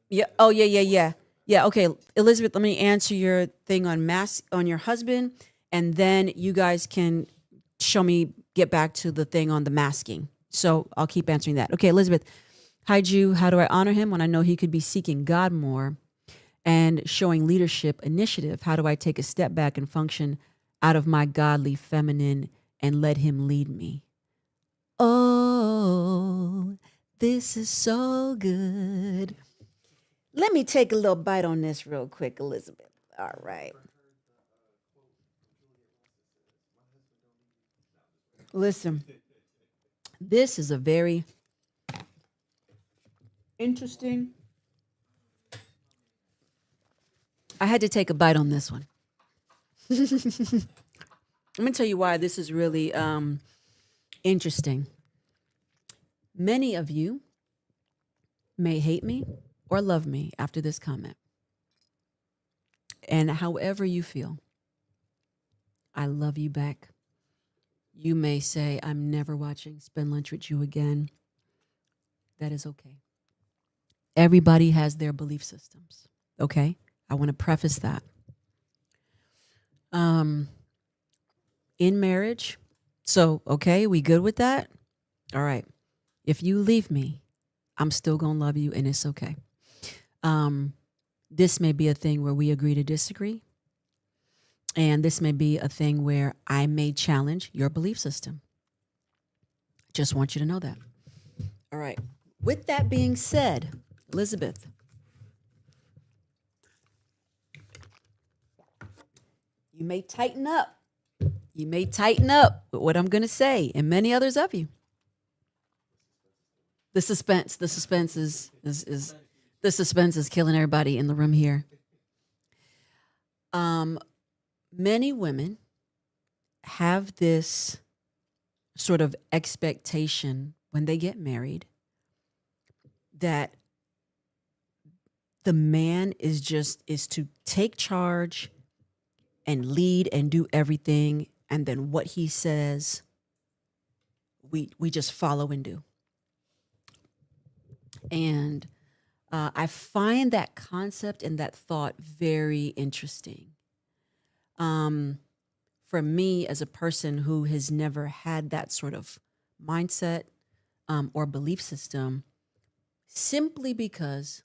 Yeah. Oh, yeah. Yeah, okay, Elizabeth, let me answer your thing on on your husband, and then you guys can get back to the thing on the masking. So I'll keep answering that. Okay, Elizabeth, hi, Jew. How do I honor him when I know he could be seeking God more and showing leadership initiative? How do I take a step back and function out of my godly feminine and let him lead me? Oh, this is so good. Let me take a little bite on this real quick, Elizabeth. All right. Listen, this is a very interesting. I had to take a bite on this one. Let me tell you why this is really interesting. Many of you may hate me or love me after this comment. And however you feel, I love you back. You may say, I'm never watching Spend Lunch with You again. That is okay. Everybody has their belief systems. Okay? I want to preface that. In marriage, so, okay, we good with that? All right. If you leave me, I'm still going to love you and it's okay. This may be a thing where we agree to disagree. And this may be a thing where I may challenge your belief system. Just want you to know that. All right. With that being said, Elizabeth, you may tighten up. You may tighten up with what I'm going to say, and many others of you. The suspense is the suspense is killing everybody in the room here. Many women have this sort of expectation when they get married that the man is to take charge and lead and do everything, and then what he says we just follow and do. And I find that concept and that thought very interesting. For me, as a person who has never had that sort of mindset or belief system, simply because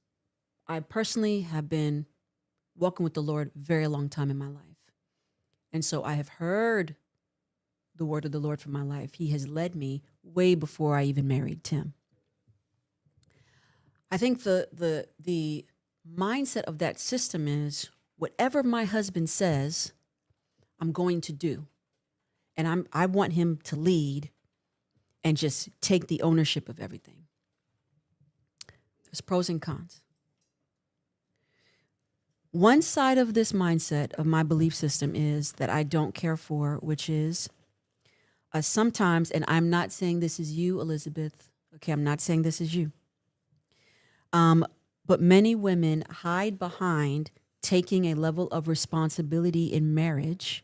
I personally have been walking with the Lord a very long time in my life. And so I have heard the word of the Lord for my life. He has led me way before I even married Tim. I think the mindset of that system is whatever my husband says, I'm going to do. And I want him to lead and just take the ownership of everything. There's pros and cons. One side of this mindset of my belief system is that I don't care for, which is sometimes, and I'm not saying this is you, Elizabeth. Okay, I'm not saying this is you. But many women hide behind taking a level of responsibility in marriage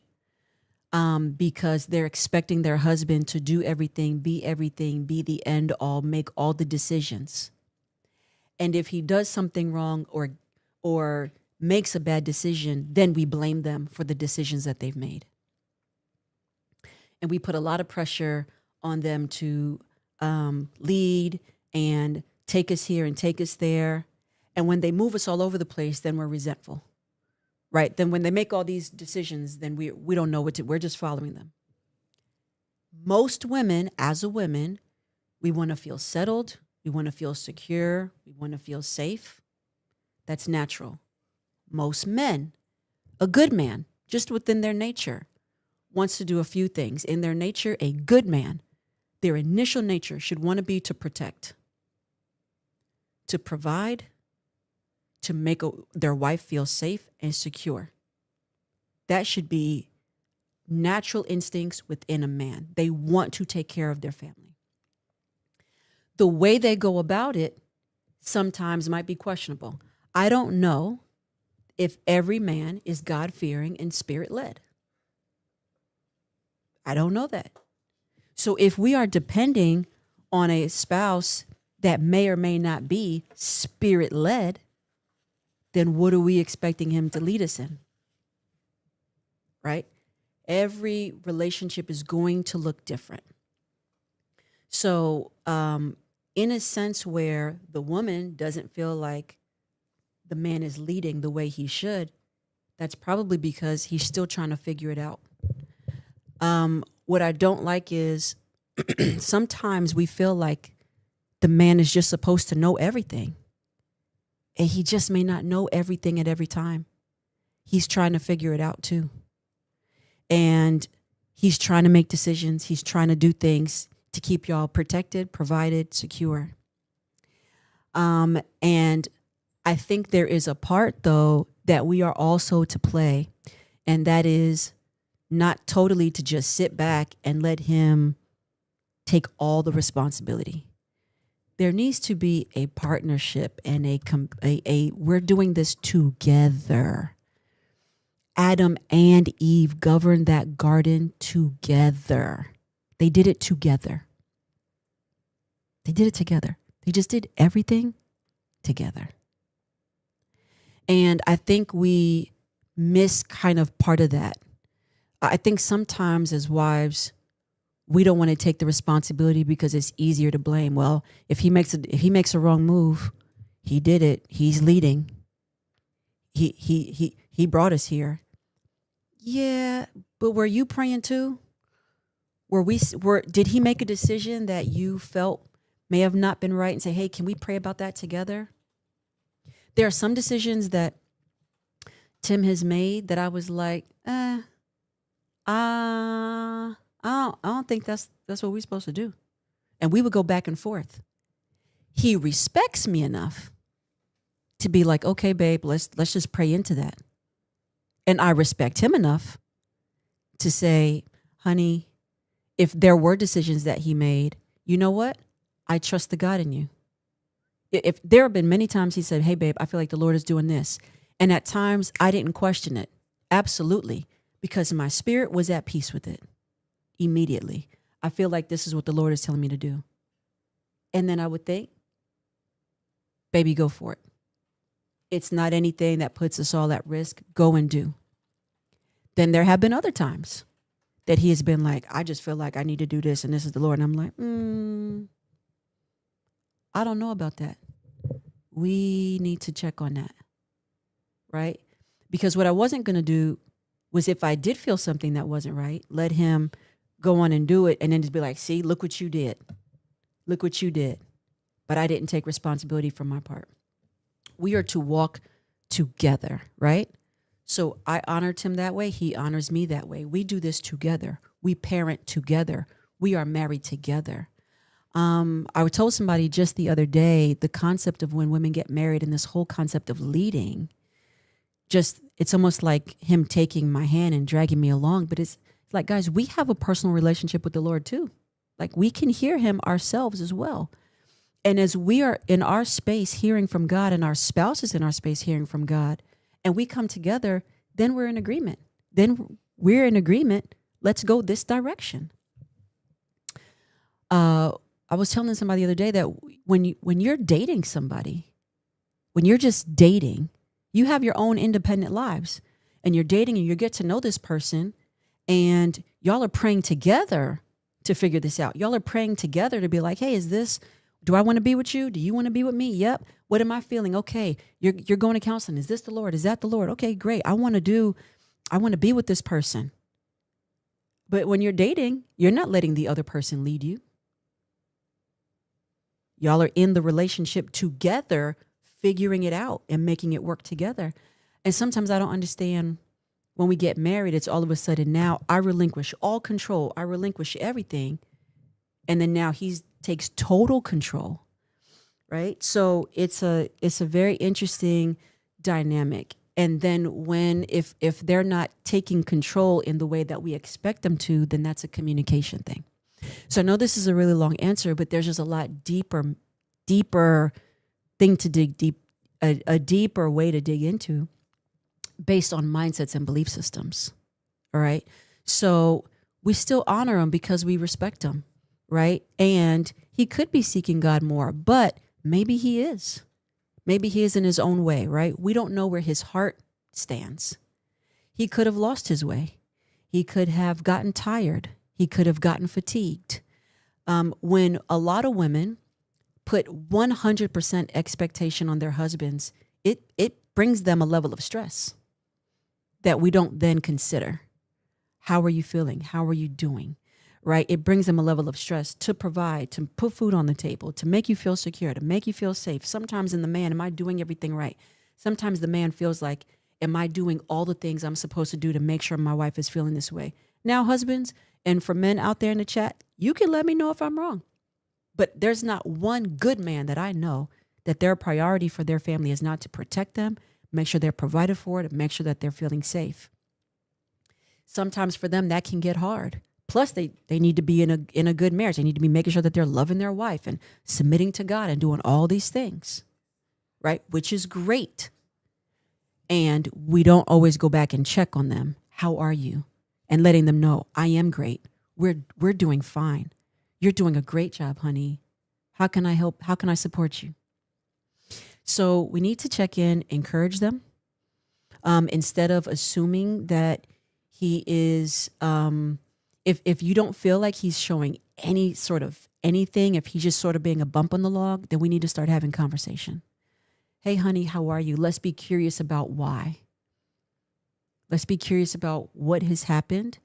because they're expecting their husband to do everything, be the end all, make all the decisions. And if he does something wrong or makes a bad decision, then we blame them for the decisions that they've made. And we put a lot of pressure on them to lead and take us here and take us there. And when they move us all over the place, then we're resentful, right? Then when they make all these decisions, then we don't know we're just following them. Most women, as a woman, we want to feel settled. We want to feel secure. We want to feel safe. That's natural. Most men, a good man, just within their nature, wants to do a few things. In their nature, a good man, their initial nature should want to be to protect, to provide, to make their wife feel safe and secure. That should be natural instincts within a man. They want to take care of their family. The way they go about it sometimes might be questionable. I don't know if every man is God-fearing and spirit-led. I don't know that. So if we are depending on a spouse that may or may not be spirit-led, then what are we expecting him to lead us in? Right? Every relationship is going to look different. So, in a sense where the woman doesn't feel like the man is leading the way he should, that's probably because he's still trying to figure it out. What I don't like is sometimes we feel like the man is just supposed to know everything. And he just may not know everything at every time. He's trying to figure it out too. And he's trying to make decisions. He's trying to do things to keep y'all protected, provided, secure. And I think there is a part, though, that we are also to play, and that is not totally to just sit back and let him take all the responsibility. There needs to be a partnership and a we're doing this together. Adam and Eve governed that garden together. They did it together. They did it together. They just did everything together. And I think we miss kind of part of that. I think sometimes as wives, we don't want to take the responsibility because it's easier to blame. Well, if he makes a wrong move, he did it. He's leading. He brought us here. Yeah, but were you praying too? Did he make a decision that you felt may have not been right and say, hey, can we pray about that together? There are some decisions that Tim has made that I was like, I don't think that's what we're supposed to do. And we would go back and forth. He respects me enough to be like, okay, babe, let's just pray into that. And I respect him enough to say, honey, if there were decisions that he made, you know what? I trust the God in you. If there have been many times he said, hey, babe, I feel like the Lord is doing this. And at times I didn't question it. Absolutely. Because my spirit was at peace with it immediately. I feel like this is what the Lord is telling me to do. And then I would think, baby, go for it. It's not anything that puts us all at risk. Go and do. Then there have been other times that he has been like, I just feel like I need to do this and this is the Lord. And I'm like, I don't know about that. We need to check on that, right? Because what I wasn't going to do was if I did feel something that wasn't right, let him go on and do it and then just be like, see, look what you did. Look what you did. But I didn't take responsibility for my part. We are to walk together, right? So I honored him that way. He honors me that way. We do this together. We parent together. We are married together. I told somebody just the other day, the concept of when women get married and this whole concept of leading, it's almost like him taking my hand and dragging me along. But it's like, guys, we have a personal relationship with the Lord too. Like we can hear him ourselves as well. And as we are in our space hearing from God and our spouse is in our space hearing from God and we come together, then we're in agreement. Let's go this direction. I was telling somebody the other day that when you're dating somebody, when you're just dating, you have your own independent lives and you're dating and you get to know this person and y'all are praying together to figure this out. Y'all are praying together to be like, hey, do I want to be with you? Do you want to be with me? Yep. What am I feeling? Okay. You're going to counseling. Is this the Lord? Is that the Lord? Okay, great. I want to be with this person. But when you're dating, you're not letting the other person lead you. Y'all are in the relationship together, figuring it out and making it work together. And sometimes I don't understand when we get married, it's all of a sudden now I relinquish all control. I relinquish everything. And then now he takes total control, right? So it's a very interesting dynamic. And then if they're not taking control in the way that we expect them to, then that's a communication thing. So I know this is a really long answer, but there's just a lot deeper thing to dig deep, a deeper way to dig into based on mindsets and belief systems. All right. So we still honor him because we respect him. Right. And he could be seeking God more, but maybe he is. Maybe he is in his own way, right? We don't know where his heart stands. He could have lost his way. He could have gotten tired. He could have gotten fatigued. When a lot of women put 100% expectation on their husbands, it brings them a level of stress that we don't then consider. How are you feeling? How are you doing? Right? It brings them a level of stress to provide, to put food on the table, to make you feel secure, to make you feel safe. Sometimes in the man, am I doing everything right? Sometimes the man feels like, am I doing all the things I'm supposed to do to make sure my wife is feeling this way? Now, husbands, and for men out there in the chat, you can let me know if I'm wrong. But there's not one good man that I know that their priority for their family is not to protect them, make sure they're provided for, to make sure that they're feeling safe. Sometimes for them, that can get hard. Plus, they need to be in a good marriage. They need to be making sure that they're loving their wife and submitting to God and doing all these things, right? Which is great. And we don't always go back and check on them. How are you? And letting them know, I am great. We're doing fine. You're doing a great job, honey. How can I help? How can I support you? So we need to check in, encourage them, instead of assuming that he is, if you don't feel like he's showing any sort of anything, if he's just sort of being a bump on the log, then we need to start having conversation. Hey, honey, how are you? Let's be curious about why. Let's be curious about what has happened.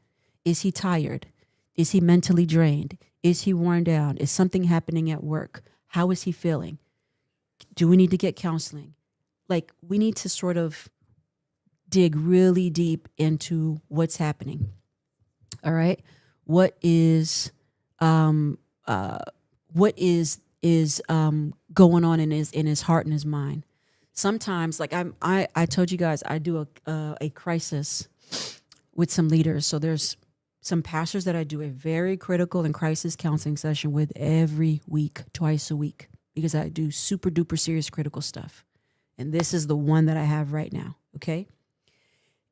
Is he tired? Is he mentally drained? Is he worn down? Is something happening at work? How is he feeling? Do we need to get counseling? Like, we need to sort of dig really deep into what's happening. All right. What is going on in his heart and his mind? Sometimes, like I told you guys, I do a crisis with some leaders. So there's some pastors that I do a very critical and crisis counseling session with every week, twice a week, because I do super duper serious critical stuff. And this is the one that I have right now. Okay.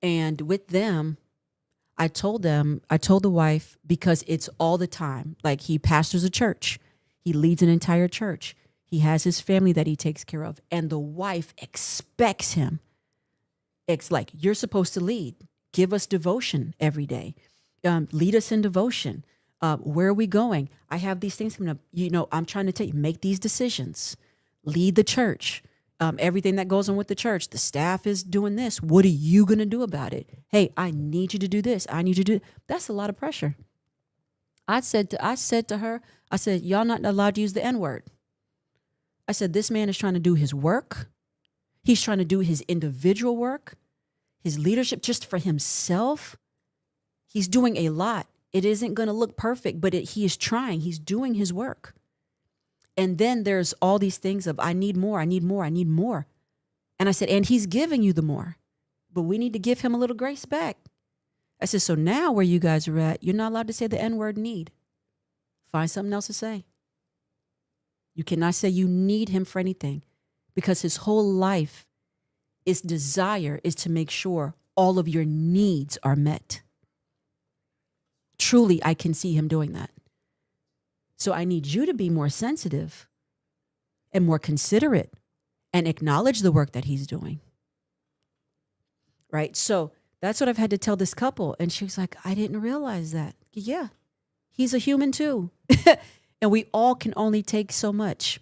And with them, I told the wife, because it's all the time. Like, he pastors a church. He leads an entire church. He has his family that he takes care of. And the wife expects him. It's like, you're supposed to lead. Give us devotion every day. Lead us in devotion. Where are we going? I have these things coming up. I'm trying to tell you, make these decisions. Lead the church. Everything that goes on with the church, the staff is doing this. What are you going to do about it? Hey, I need you to do this. I need you to do. That's a lot of pressure. I said to her, I said, y'all not allowed to use the N-word. I said, this man is trying to do his work. He's trying to do his individual work, his leadership just for himself. He's doing a lot. It isn't going to look perfect, but he is trying. He's doing his work. And then there's all these things of, I need more, I need more, I need more. And I said, and he's giving you the more, but we need to give him a little grace back. I said, so now where you guys are at, you're not allowed to say the N-word need. Find something else to say. You cannot say you need him for anything, because his whole life, his desire is to make sure all of your needs are met. Truly, I can see him doing that. So I need you to be more sensitive and more considerate and acknowledge the work that he's doing. Right? So that's what I've had to tell this couple. And she was like, I didn't realize that. Yeah, he's a human too. And we all can only take so much.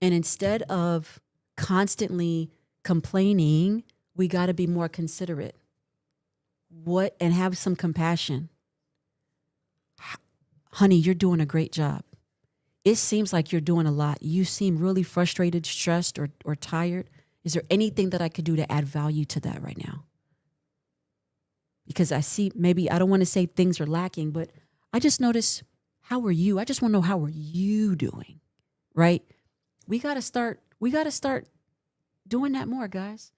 And instead of constantly complaining, we got to be more considerate. And have some compassion. Honey, you're doing a great job. It seems like you're doing a lot. You seem really frustrated, stressed, or tired. Is there anything that I could do to add value to that right now? Because I see, maybe, I don't want to say things are lacking, but I just notice, how are you? I just want to know, how are you doing? Right? We got to start doing that more, guys.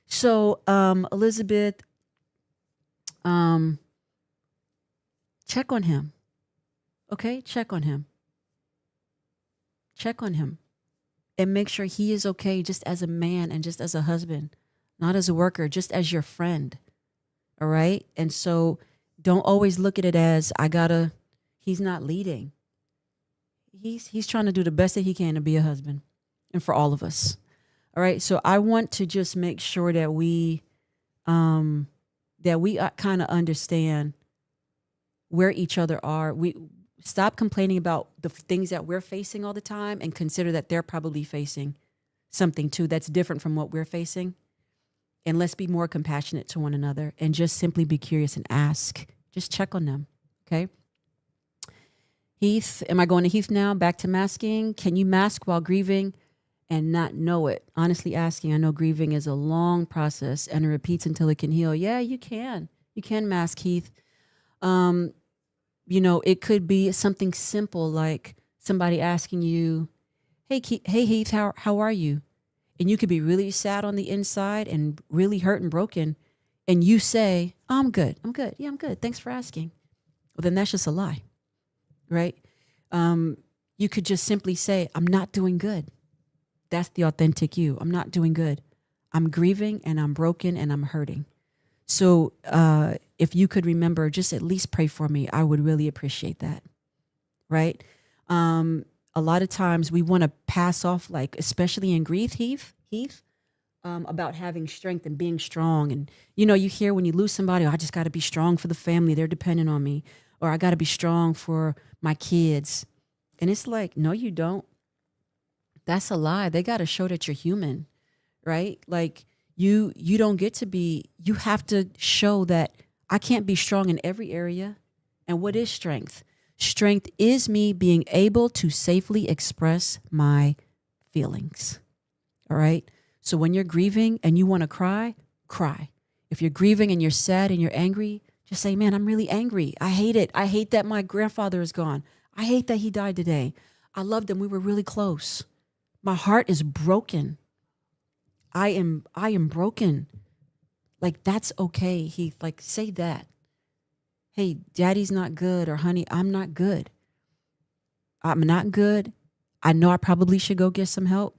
So, Elizabeth, check on him. Okay, check on him. Check on him. And make sure he is okay, just as a man and just as a husband, not as a worker, just as your friend. All right? And so don't always look at it as, he's not leading. He's trying to do the best that he can to be a husband. and for all of us. All right. So I want to just make sure that we kind of understand where each other are. We stop complaining about the things that we're facing all the time and consider that they're probably facing something too that's different from what we're facing. And let's be more compassionate to one another and just simply be curious and ask. Just check on them. Okay. Heath, am I going to Heath now? Back to masking. Can you mask while grieving and not know it? Honestly asking, I know grieving is a long process and it repeats until it can heal. Yeah, you can. You can mask, Heath. It could be something simple like somebody asking you, hey, Heath, how are you? And you could be really sad on the inside and really hurt and broken. And you say, oh, I'm good. I'm good. Yeah, I'm good. Thanks for asking. Well, then that's just a lie, right? You could just simply say, I'm not doing good. That's the authentic you. I'm not doing good. I'm grieving and I'm broken and I'm hurting. So if you could remember, just at least pray for me, I would really appreciate that, right? A lot of times we want to pass off, like, especially in grief, Heath, about having strength and being strong. And, you hear when you lose somebody, oh, I just got to be strong for the family. They're dependent on me. Or I got to be strong for my kids. And it's like, no, you don't. That's a lie. They got to show that you're human, right? Like you don't get to be, you have to show that I can't be strong in every area. And what is strength? Strength is me being able to safely express my feelings. All right. So when you're grieving and you want to cry, cry. If you're grieving and you're sad and you're angry, just say, man, I'm really angry. I hate it. I hate that my grandfather is gone. I hate that he died today. I loved him. We were really close. My heart is broken. I am broken. Like, that's okay. Say that. Hey, daddy's not good, or honey, I'm not good. I'm not good. I know I probably should go get some help,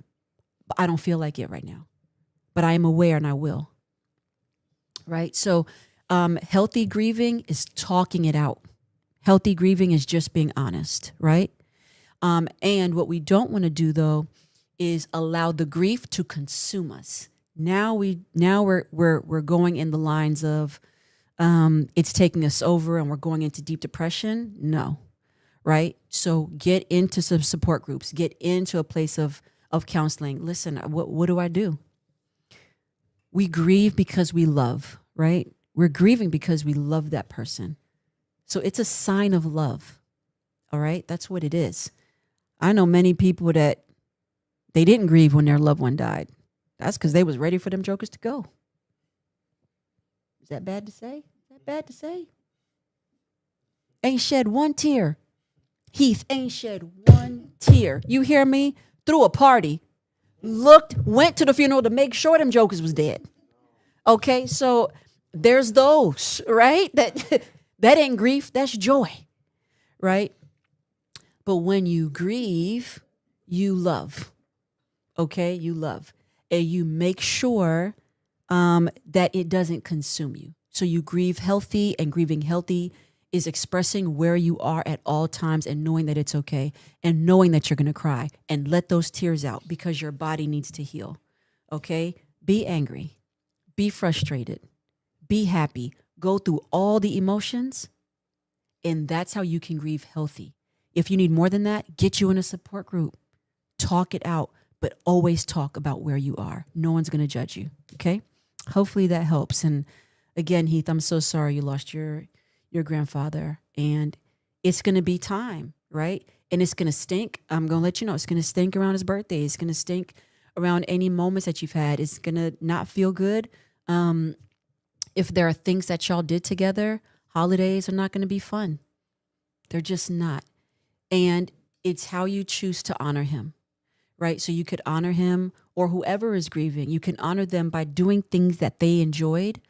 but I don't feel like it right now. But I am aware and I will. Right? So healthy grieving is talking it out. Healthy grieving is just being honest, right? And what we don't want to do, though, is allow the grief to consume us. Now we're going in the lines of it's taking us over and we're going into deep depression. No, right? So get into some support groups. Get into a place of counseling. Listen, what do I do? We grieve because we love, right? We're grieving because we love that person. So it's a sign of love. All right? That's what it is. I know many people that they didn't grieve when their loved one died. That's because they was ready for them jokers to go. Is that bad to say? Ain't shed one tear. Heath ain't shed one tear. You hear me? Threw a party. Went to the funeral to make sure them jokers was dead. Okay, so there's those, right? That ain't grief, that's joy, right? But when you grieve, you love. Okay, you love. And you make sure that it doesn't consume you. So you grieve healthy, and grieving healthy is expressing where you are at all times and knowing that it's okay and knowing that you're going to cry and let those tears out because your body needs to heal. Okay? Be angry. Be frustrated. Be happy. Go through all the emotions, and that's how you can grieve healthy. If you need more than that, get you in a support group. Talk it out, but always talk about where you are. No one's going to judge you. Okay? Hopefully that helps. And again, Heath, I'm so sorry you lost your grandfather, and it's going to be time, right? And it's going to stink. I'm going to let you know, it's going to stink around his birthday. It's going to stink around any moments that you've had. It's going to not feel good. If there are things that y'all did together, holidays are not going to be fun. They're just not. And it's how you choose to honor him, right? So you could honor him, or whoever is grieving. You can honor them by doing things that they enjoyed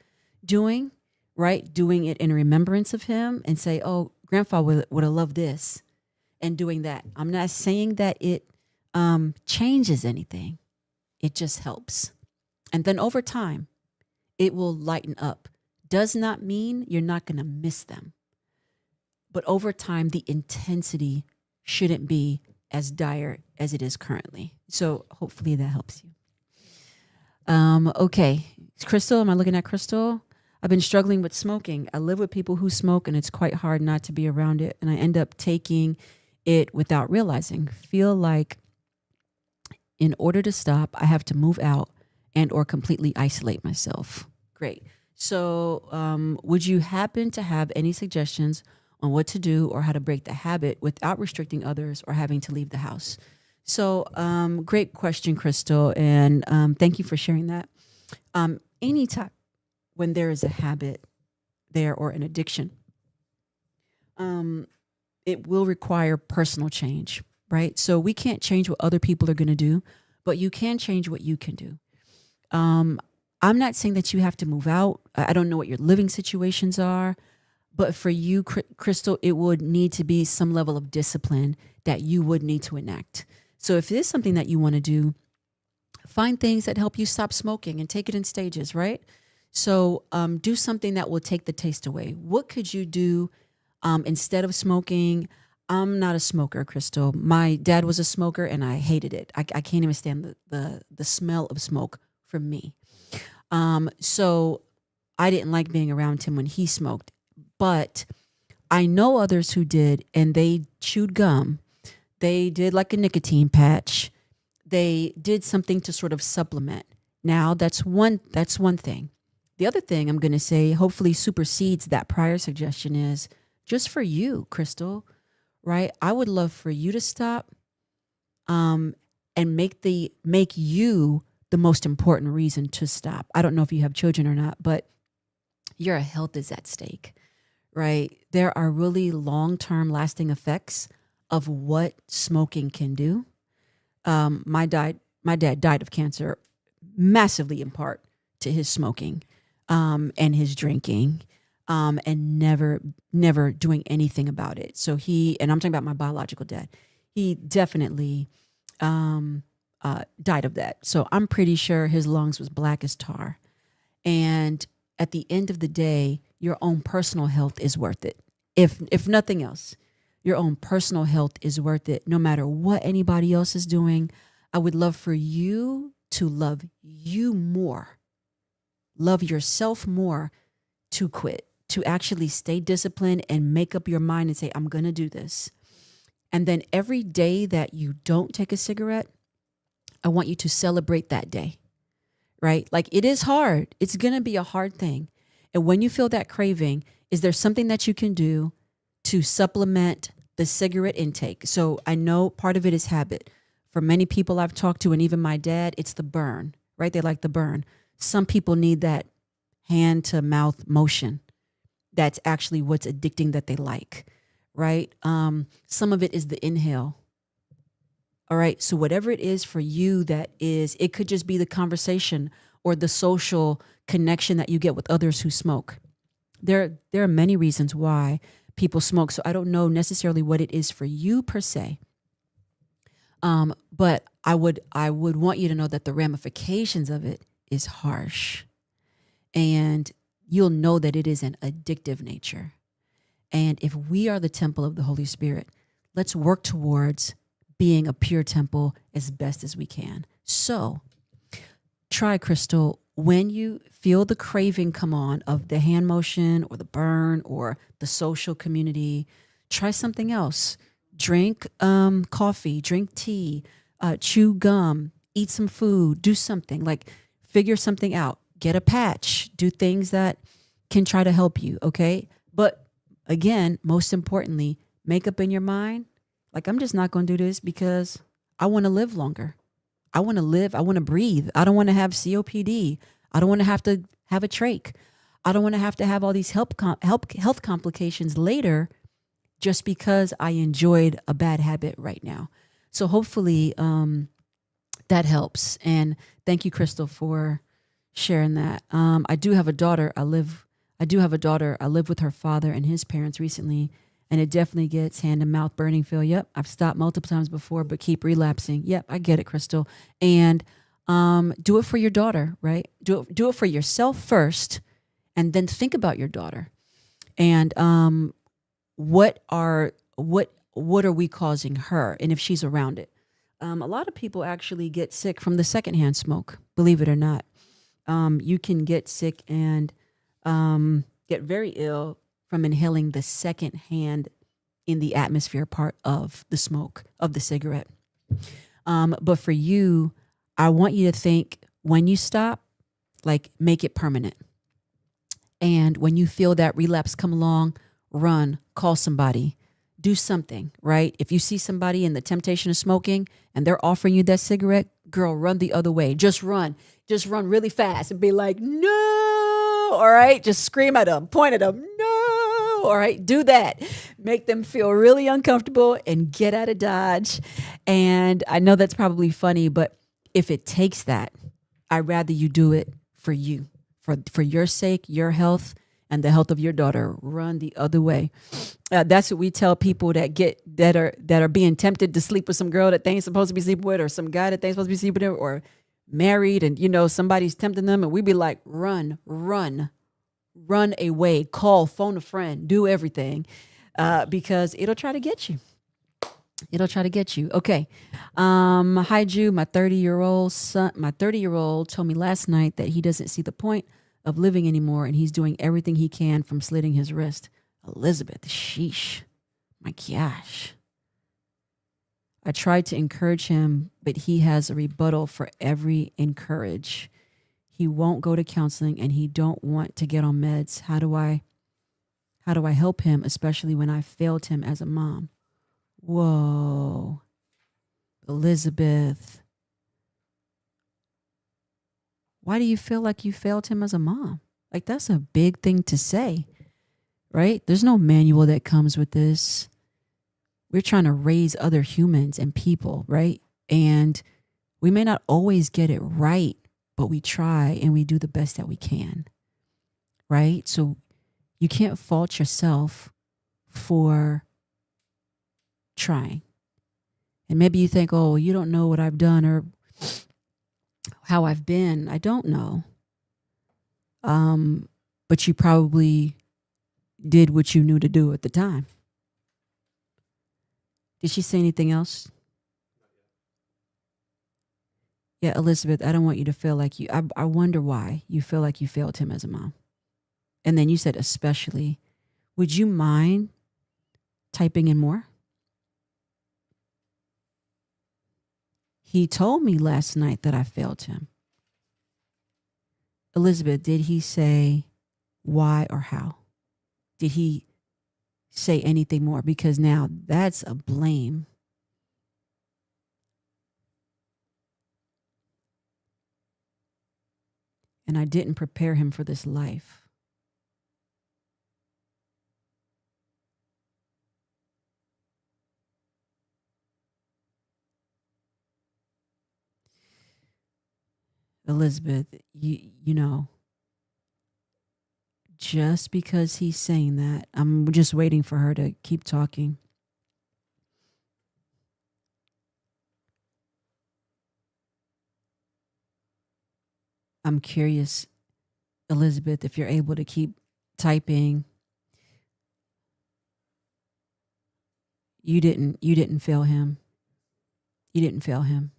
doing, right? Doing it in remembrance of him, and say, oh, Grandpa would have loved this, and doing that. I'm not saying that it changes anything. It just helps. And then over time, it will lighten up. Does not mean you're not going to miss them. But over time, the intensity shouldn't be as dire as it is currently. So hopefully that helps you. Okay. Crystal, am I looking at Crystal? I've been struggling with smoking. I live with people who smoke and it's quite hard not to be around it. And I end up taking it without realizing. Feel like in order to stop, I have to move out and or completely isolate myself. Great. So would you happen to have any suggestions on what to do or how to break the habit without restricting others or having to leave the house? So great question, Crystal. And thank you for sharing that. Anytime when there is a habit there or an addiction, it will require personal change, right? So we can't change what other people are going to do, but you can change what you can do. I'm not saying that you have to move out. I don't know what your living situations are, but for you, Crystal, it would need to be some level of discipline that you would need to enact. So if it is something that you want to do, find things that help you stop smoking and take it in stages, right? So do something that will take the taste away. What could you do instead of smoking? I'm not a smoker, Crystal. My dad was a smoker and I hated it. I can't even stand the smell of smoke from me. So I didn't like being around him when he smoked. But I know others who did, and they chewed gum. They did like a nicotine patch. They did something to sort of supplement. Now that's one thing. The other thing I'm going to say, hopefully supersedes that prior suggestion, is just for you, Crystal, right? I would love for you to stop and make you the most important reason to stop. I don't know if you have children or not, but your health is at stake, right? There are really long-term lasting effects of what smoking can do. My dad died of cancer massively in part to his smoking and his drinking and never doing anything about it. So and I'm talking about my biological dad, he definitely died of that. So I'm pretty sure his lungs was black as tar. And at the end of the day, your own personal health is worth it. If nothing else, your own personal health is worth it. No matter what anybody else is doing, I would love for you to love you more, love yourself more, to quit, to actually stay disciplined and make up your mind and say, I'm going to do this. And then every day that you don't take a cigarette, I want you to celebrate that day, right? Like, it is hard. It's going to be a hard thing. And when you feel that craving, is there something that you can do to supplement the cigarette intake? So I know part of it is habit. For many people I've talked to, and even my dad, it's the burn, right? They like the burn. Some people need that hand to mouth motion. That's actually what's addicting that they like, right? Some of it is the inhale. All right. So whatever it is for you, it could just be the conversation or the social connection that you get with others who smoke. There are many reasons why people smoke. So I don't know necessarily what it is for you per se. But I would want you to know that the ramifications of it is harsh, and you'll know that it is an addictive nature. And if we are the temple of the Holy Spirit, let's work towards being a pure temple as best as we can. So try, Crystal, when you feel the craving come on of the hand motion or the burn or the social community, try something else. Drink coffee, drink tea, chew gum, eat some food, do something, like figure something out, get a patch, do things that can try to help you, okay? But again, most importantly, make up in your mind, like, I'm just not going to do this because I want to live longer. I want to live. I want to breathe. I don't want to have COPD. I don't want to have a trach. I don't want to have all these health complications later just because I enjoyed a bad habit right now. So hopefully that helps. And thank you, Crystal, for sharing that. I do have a daughter. I live with her father and his parents recently. And it definitely gets hand and mouth burning feel. Yep, I've stopped multiple times before, but keep relapsing. Yep, I get it, Crystal. And do it for your daughter, right? Do it for yourself first, and then think about your daughter. And what what are we causing her? And if she's around it. A lot of people actually get sick from the secondhand smoke, believe it or not. You can get sick and get very ill from inhaling the secondhand in the atmosphere part of the smoke of the cigarette. But for you, I want you to think when you stop, like make it permanent. And when you feel that relapse come along, run, call somebody, do something, right? If you see somebody in the temptation of smoking and they're offering you that cigarette, girl, run the other way. Just run really fast and be like, no, all right? Just scream at them, point at them, no, all right? Do that. Make them feel really uncomfortable and get out of Dodge. And I know that's probably funny, but if it takes that, I'd rather you do it for you, for your sake, your health, and the health of your daughter. Run the other way. That's what we tell people that are being tempted to sleep with some girl that they ain't supposed to be sleeping with, or some guy that they ain't supposed to be sleeping with, or married, and somebody's tempting them, and we be like, run away, call, phone a friend, do everything, because it'll try to get you. It'll try to get you. Okay. Hi, Ju. My 30-year-old told me last night that he doesn't see the point of living anymore, and he's doing everything he can from slitting his wrist. Elizabeth, sheesh. My gosh. I tried to encourage him, but he has a rebuttal for every encourage. He won't go to counseling, and he don't want to get on meds. How do I help him, especially when I failed him as a mom? Whoa, Elizabeth. Why do you feel like you failed him as a mom? Like, that's a big thing to say, right? There's no manual that comes with this. We're trying to raise other humans and people, right? And we may not always get it right, but we try and we do the best that we can, right? So you can't fault yourself for trying. And maybe you think, oh, you don't know what I've done or how I've been. I don't know. But you probably did what you knew to do at the time. Did she say anything else? Yeah, Elizabeth, I don't want you to feel like I wonder why you feel like you failed him as a mom. And then you said especially. Would you mind typing in more? He told me last night that I failed him. Elizabeth, did he say why or how? Did he say anything more? Because now that's a blame. And I didn't prepare him for this life. Elizabeth, you know, just because he's saying that, I'm just waiting for her to keep talking. I'm curious, Elizabeth, if you're able to keep typing. You didn't fail him. You didn't fail him.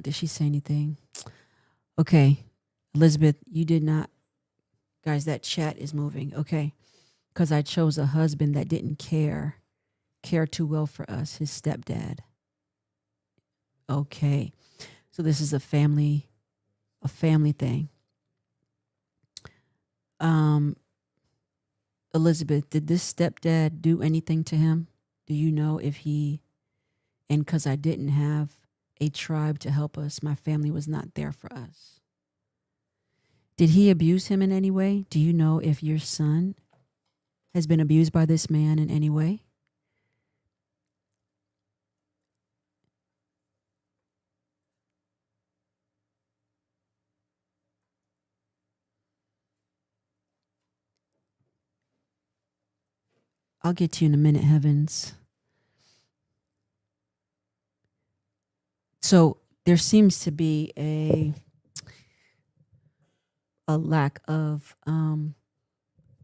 Did she say anything? Okay. Elizabeth, you did not. Guys, that chat is moving. Okay. Because I chose a husband that didn't care too well for us, his stepdad. Okay. So this is a family thing. Elizabeth, did this stepdad do anything to him? Do you know if he, and because I didn't have a tribe to help us, my family was not there for us. Did he abuse him in any way? Do you know if your son has been abused by this man in any way? I'll get to you in a minute, Heavens. So there seems to be a lack of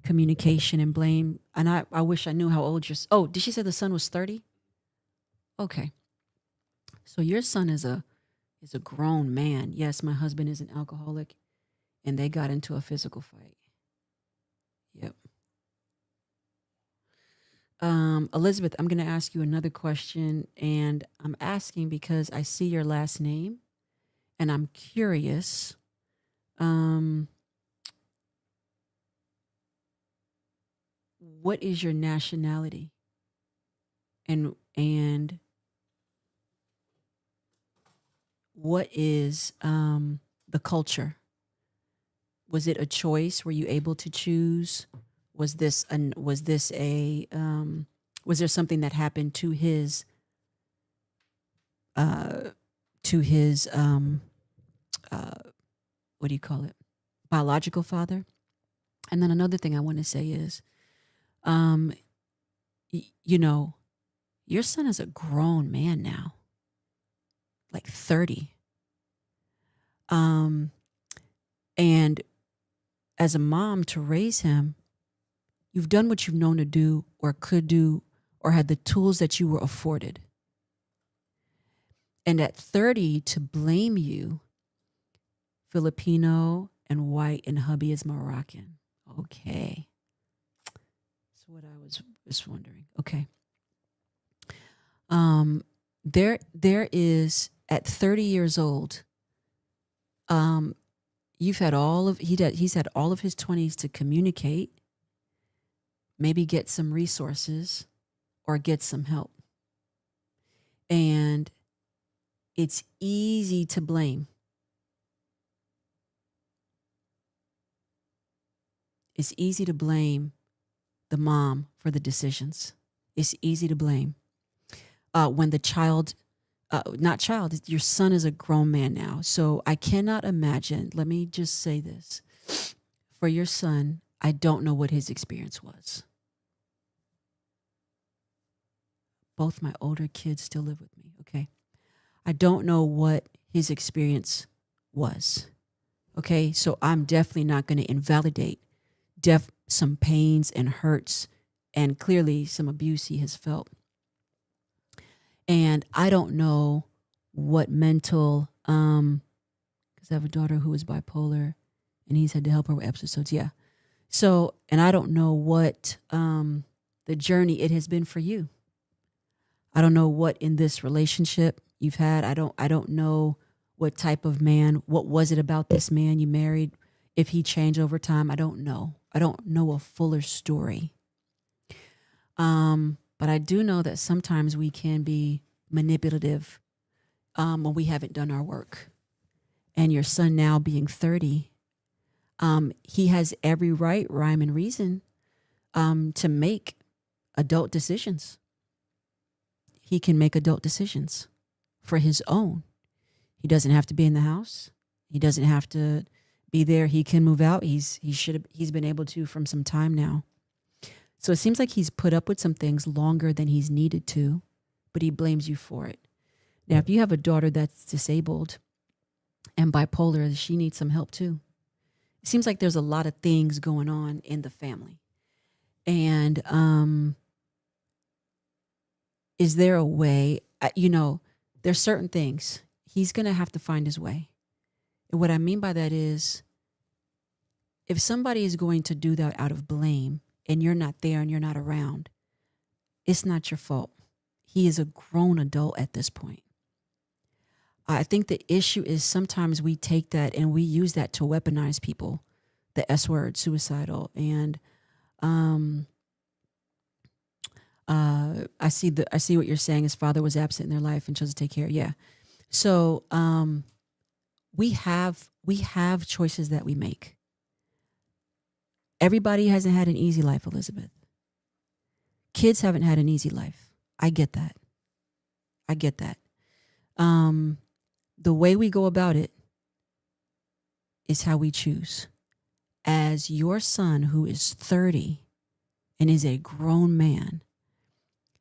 communication and blame. And I wish I knew how old did she say the son was 30? Okay. So your son is a grown man. Yes, my husband is an alcoholic and they got into a physical fight. Yep. Elizabeth, I'm going to ask you another question, and I'm asking because I see your last name and I'm curious. What is your nationality? And what is the culture? Was it a choice? Were you able to choose? Was there something that happened to his what do you call it? Biological father? And then another thing I want to say is, your son is a grown man now, like 30. And as a mom, to raise him, you've done what you've known to do or could do or had the tools that you were afforded. And at 30, to blame you, Filipino and white and hubby is Moroccan. Okay. That's what I was wondering. Okay. There is, at 30 years old, he's had all of his 20s to communicate, maybe get some resources or get some help. And it's easy to blame. It's easy to blame the mom for the decisions. It's easy to blame. When the your son is a grown man now. So I cannot imagine, let me just say this. For your son, I don't know what his experience was. Both my older kids still live with me, okay? I don't know what his experience was, okay? So I'm definitely not going to invalidate some pains and hurts and clearly some abuse he has felt. And I don't know what mental, because I have a daughter who is bipolar and he's had to help her with episodes. Yeah. So, and I don't know what the journey it has been for you. I don't know what in this relationship you've had. I don't know what type of man, what was it about this man you married? If he changed over time, I don't know. I don't know a fuller story. But I do know that sometimes we can be manipulative when we haven't done our work. And your son now being 30, he has every right, rhyme, and reason to make adult decisions. He can make adult decisions for his own. He doesn't have to be in the house. He doesn't have to be there. He can move out. He's been able to from some time now. So it seems like he's put up with some things longer than he's needed to, but he blames you for it. Now, if you have a daughter that's disabled and bipolar, she needs some help too. It seems like there's a lot of things going on in the family. And is there a way, there's certain things. He's going to have to find his way. And what I mean by that is, if somebody is going to do that out of blame and you're not there and you're not around, it's not your fault. He is a grown adult at this point. I think the issue is sometimes we take that and we use that to weaponize people, the S word, suicidal. And I see what you're saying. His father was absent in their life and chose to take care. Yeah. So we have choices that we make. Everybody hasn't had an easy life, Elizabeth. Kids haven't had an easy life. I get that. The way we go about it is how we choose. As your son, who is 30 and is a grown man,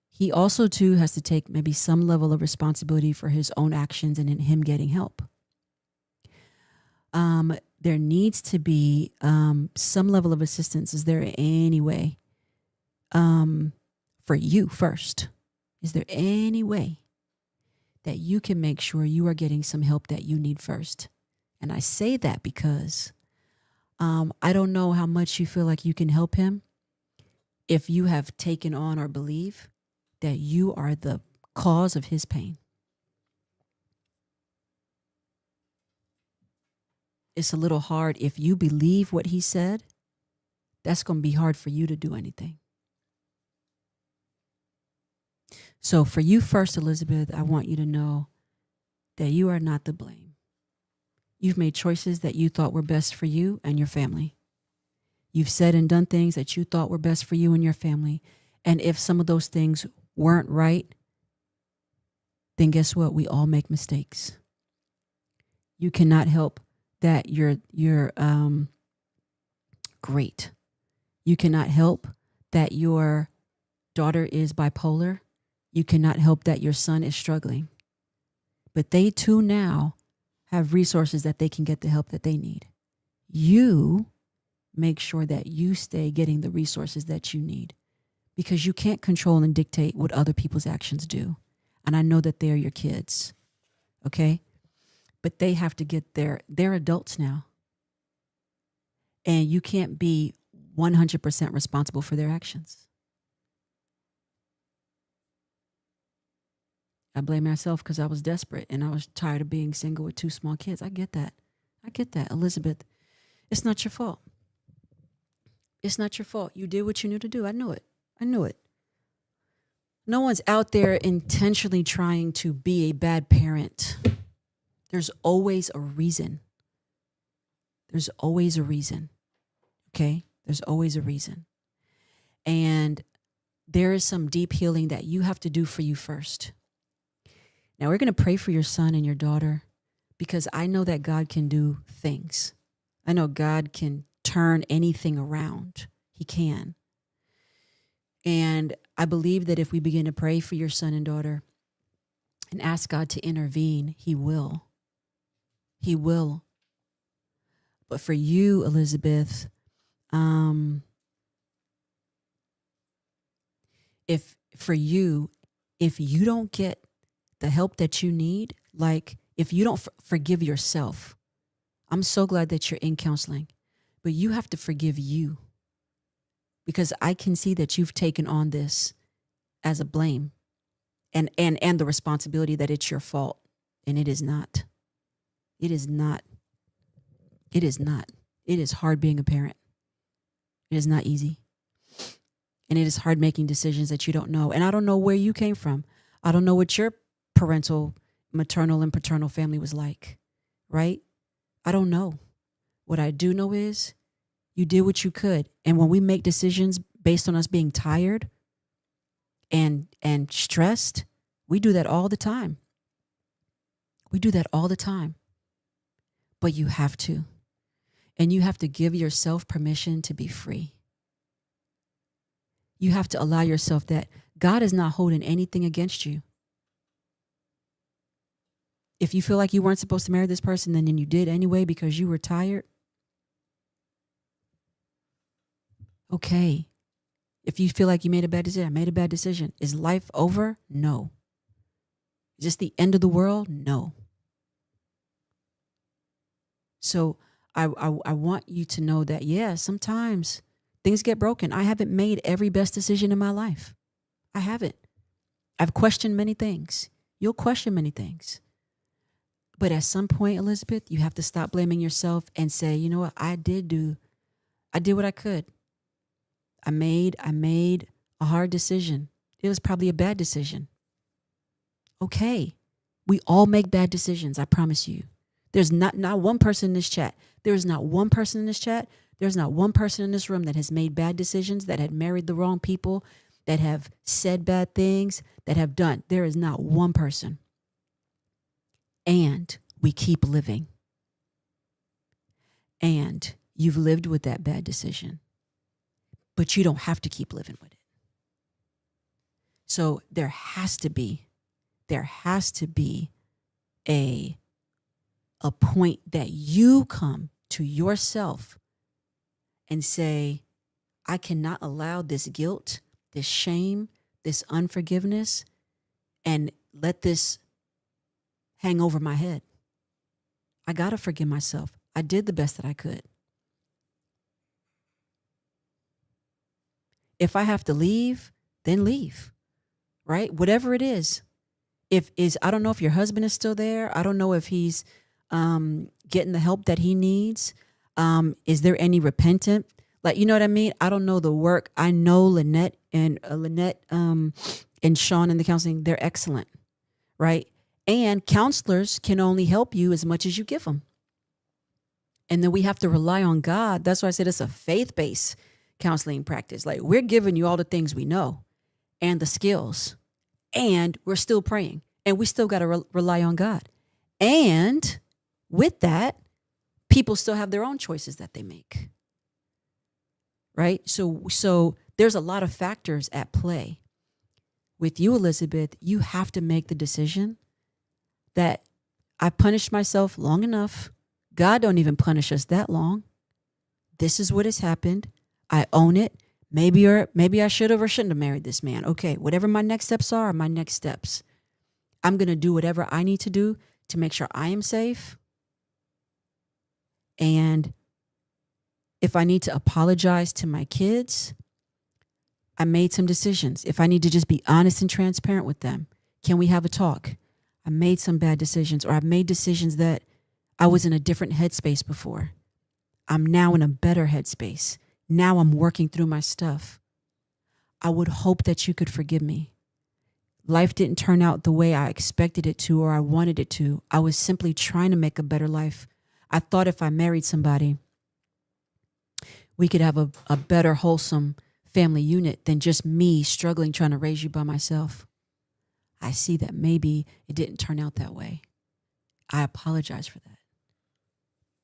he also too has to take maybe some level of responsibility for his own actions and in him getting help. there needs to be some level of assistance. Is there any way for you first? Is there any way that you can make sure you are getting some help that you need first? And I say that because I don't know how much you feel like you can help him if you have taken on or believe that you are the cause of his pain. It's a little hard. If you believe what he said, that's going to be hard for you to do anything. So for you first, Elizabeth, I want you to know that you are not to blame. You've made choices that you thought were best for you and your family. You've said and done things that you thought were best for you and your family. And if some of those things weren't right, then guess what? We all make mistakes. You cannot help that you're great. You cannot help that your daughter is bipolar. You cannot help that your son is struggling. But they too now have resources that they can get the help that they need. You make sure that you stay getting the resources that you need, because you can't control and dictate what other people's actions do. And I know that they're your kids, okay? But they have to get they're adults now. And you can't be 100% responsible for their actions. I blame myself because I was desperate and I was tired of being single with 2 small kids. I get that. Elizabeth. It's not your fault. It's not your fault. You did what you knew to do. I knew it. No one's out there intentionally trying to be a bad parent. There's always a reason. Okay? There's always a reason. And there is some deep healing that you have to do for you first. Now, we're going to pray for your son and your daughter, because I know that God can do things. I know God can turn anything around. He can. And I believe that if we begin to pray for your son and daughter and ask God to intervene, He will. He will. But for you, Elizabeth, if you don't get the help that you need, like if you don't forgive yourself, I'm so glad that you're in counseling, but you have to forgive you, because I can see that you've taken on this as a blame and the responsibility that it's your fault. And it is not. It is not. It is not. It is hard being a parent. It is not easy. And it is hard making decisions that you don't know. And I don't know where you came from. I don't know what your parental, maternal, and paternal family was like, right? I don't know. What I do know is you did what you could. And when we make decisions based on us being tired and stressed, we do that all the time. But you have to. And you have to give yourself permission to be free. You have to allow yourself that God is not holding anything against you. If you feel like you weren't supposed to marry this person, and then you did anyway because you were tired, okay. If you feel like you made a bad decision, I made a bad decision. Is life over? No. Is this the end of the world? No. So I want you to know that, yeah, sometimes things get broken. I haven't made every best decision in my life. I haven't. I've questioned many things. You'll question many things. But at some point, Elizabeth, you have to stop blaming yourself and say, you know what, I did what I could. I made a hard decision. It was probably a bad decision. Okay. We all make bad decisions, I promise you. There's not one person in this chat. There's not one person in this chat. There's not one person in this room that has made bad decisions, that had married the wrong people, that have said bad things, that have done. There is not one person. And we keep living. And you've lived with that bad decision. But you don't have to keep living with it. So there has to be a point that you come to yourself and say, I cannot allow this guilt, this shame, this unforgiveness, and let this hang over my head. I got to forgive myself. I did the best that I could. If I have to leave, then leave, right? Whatever it is. I don't know if your husband is still there. I don't know if he's getting the help that he needs. Is there any repentant? Like, you know what I mean? I don't know the work. I know Lynette and Sean in the counseling, they're excellent, right? And counselors can only help you as much as you give them. And then we have to rely on God. That's why I said it's a faith-based counseling practice. Like, we're giving you all the things we know and the skills, and we're still praying, and we still got to rely on God. And with that, people still have their own choices that they make, right? So there's a lot of factors at play. With you, Elizabeth, you have to make the decision that I punished myself long enough. God don't even punish us that long. This is what has happened. I own it. Maybe I should have or shouldn't have married this man. Okay, whatever my next steps are my next steps. I'm going to do whatever I need to do to make sure I am safe. And if I need to apologize to my kids, I made some decisions. If I need to just be honest and transparent with them, can we have a talk? I made some bad decisions, or I've made decisions that I was in a different headspace before. I'm now in a better headspace. Now I'm working through my stuff. I would hope that you could forgive me. Life didn't turn out the way I expected it to or I wanted it to. I was simply trying to make a better life. I thought if I married somebody, we could have a better, wholesome family unit than just me struggling trying to raise you by myself. I see that maybe it didn't turn out that way. I apologize for that.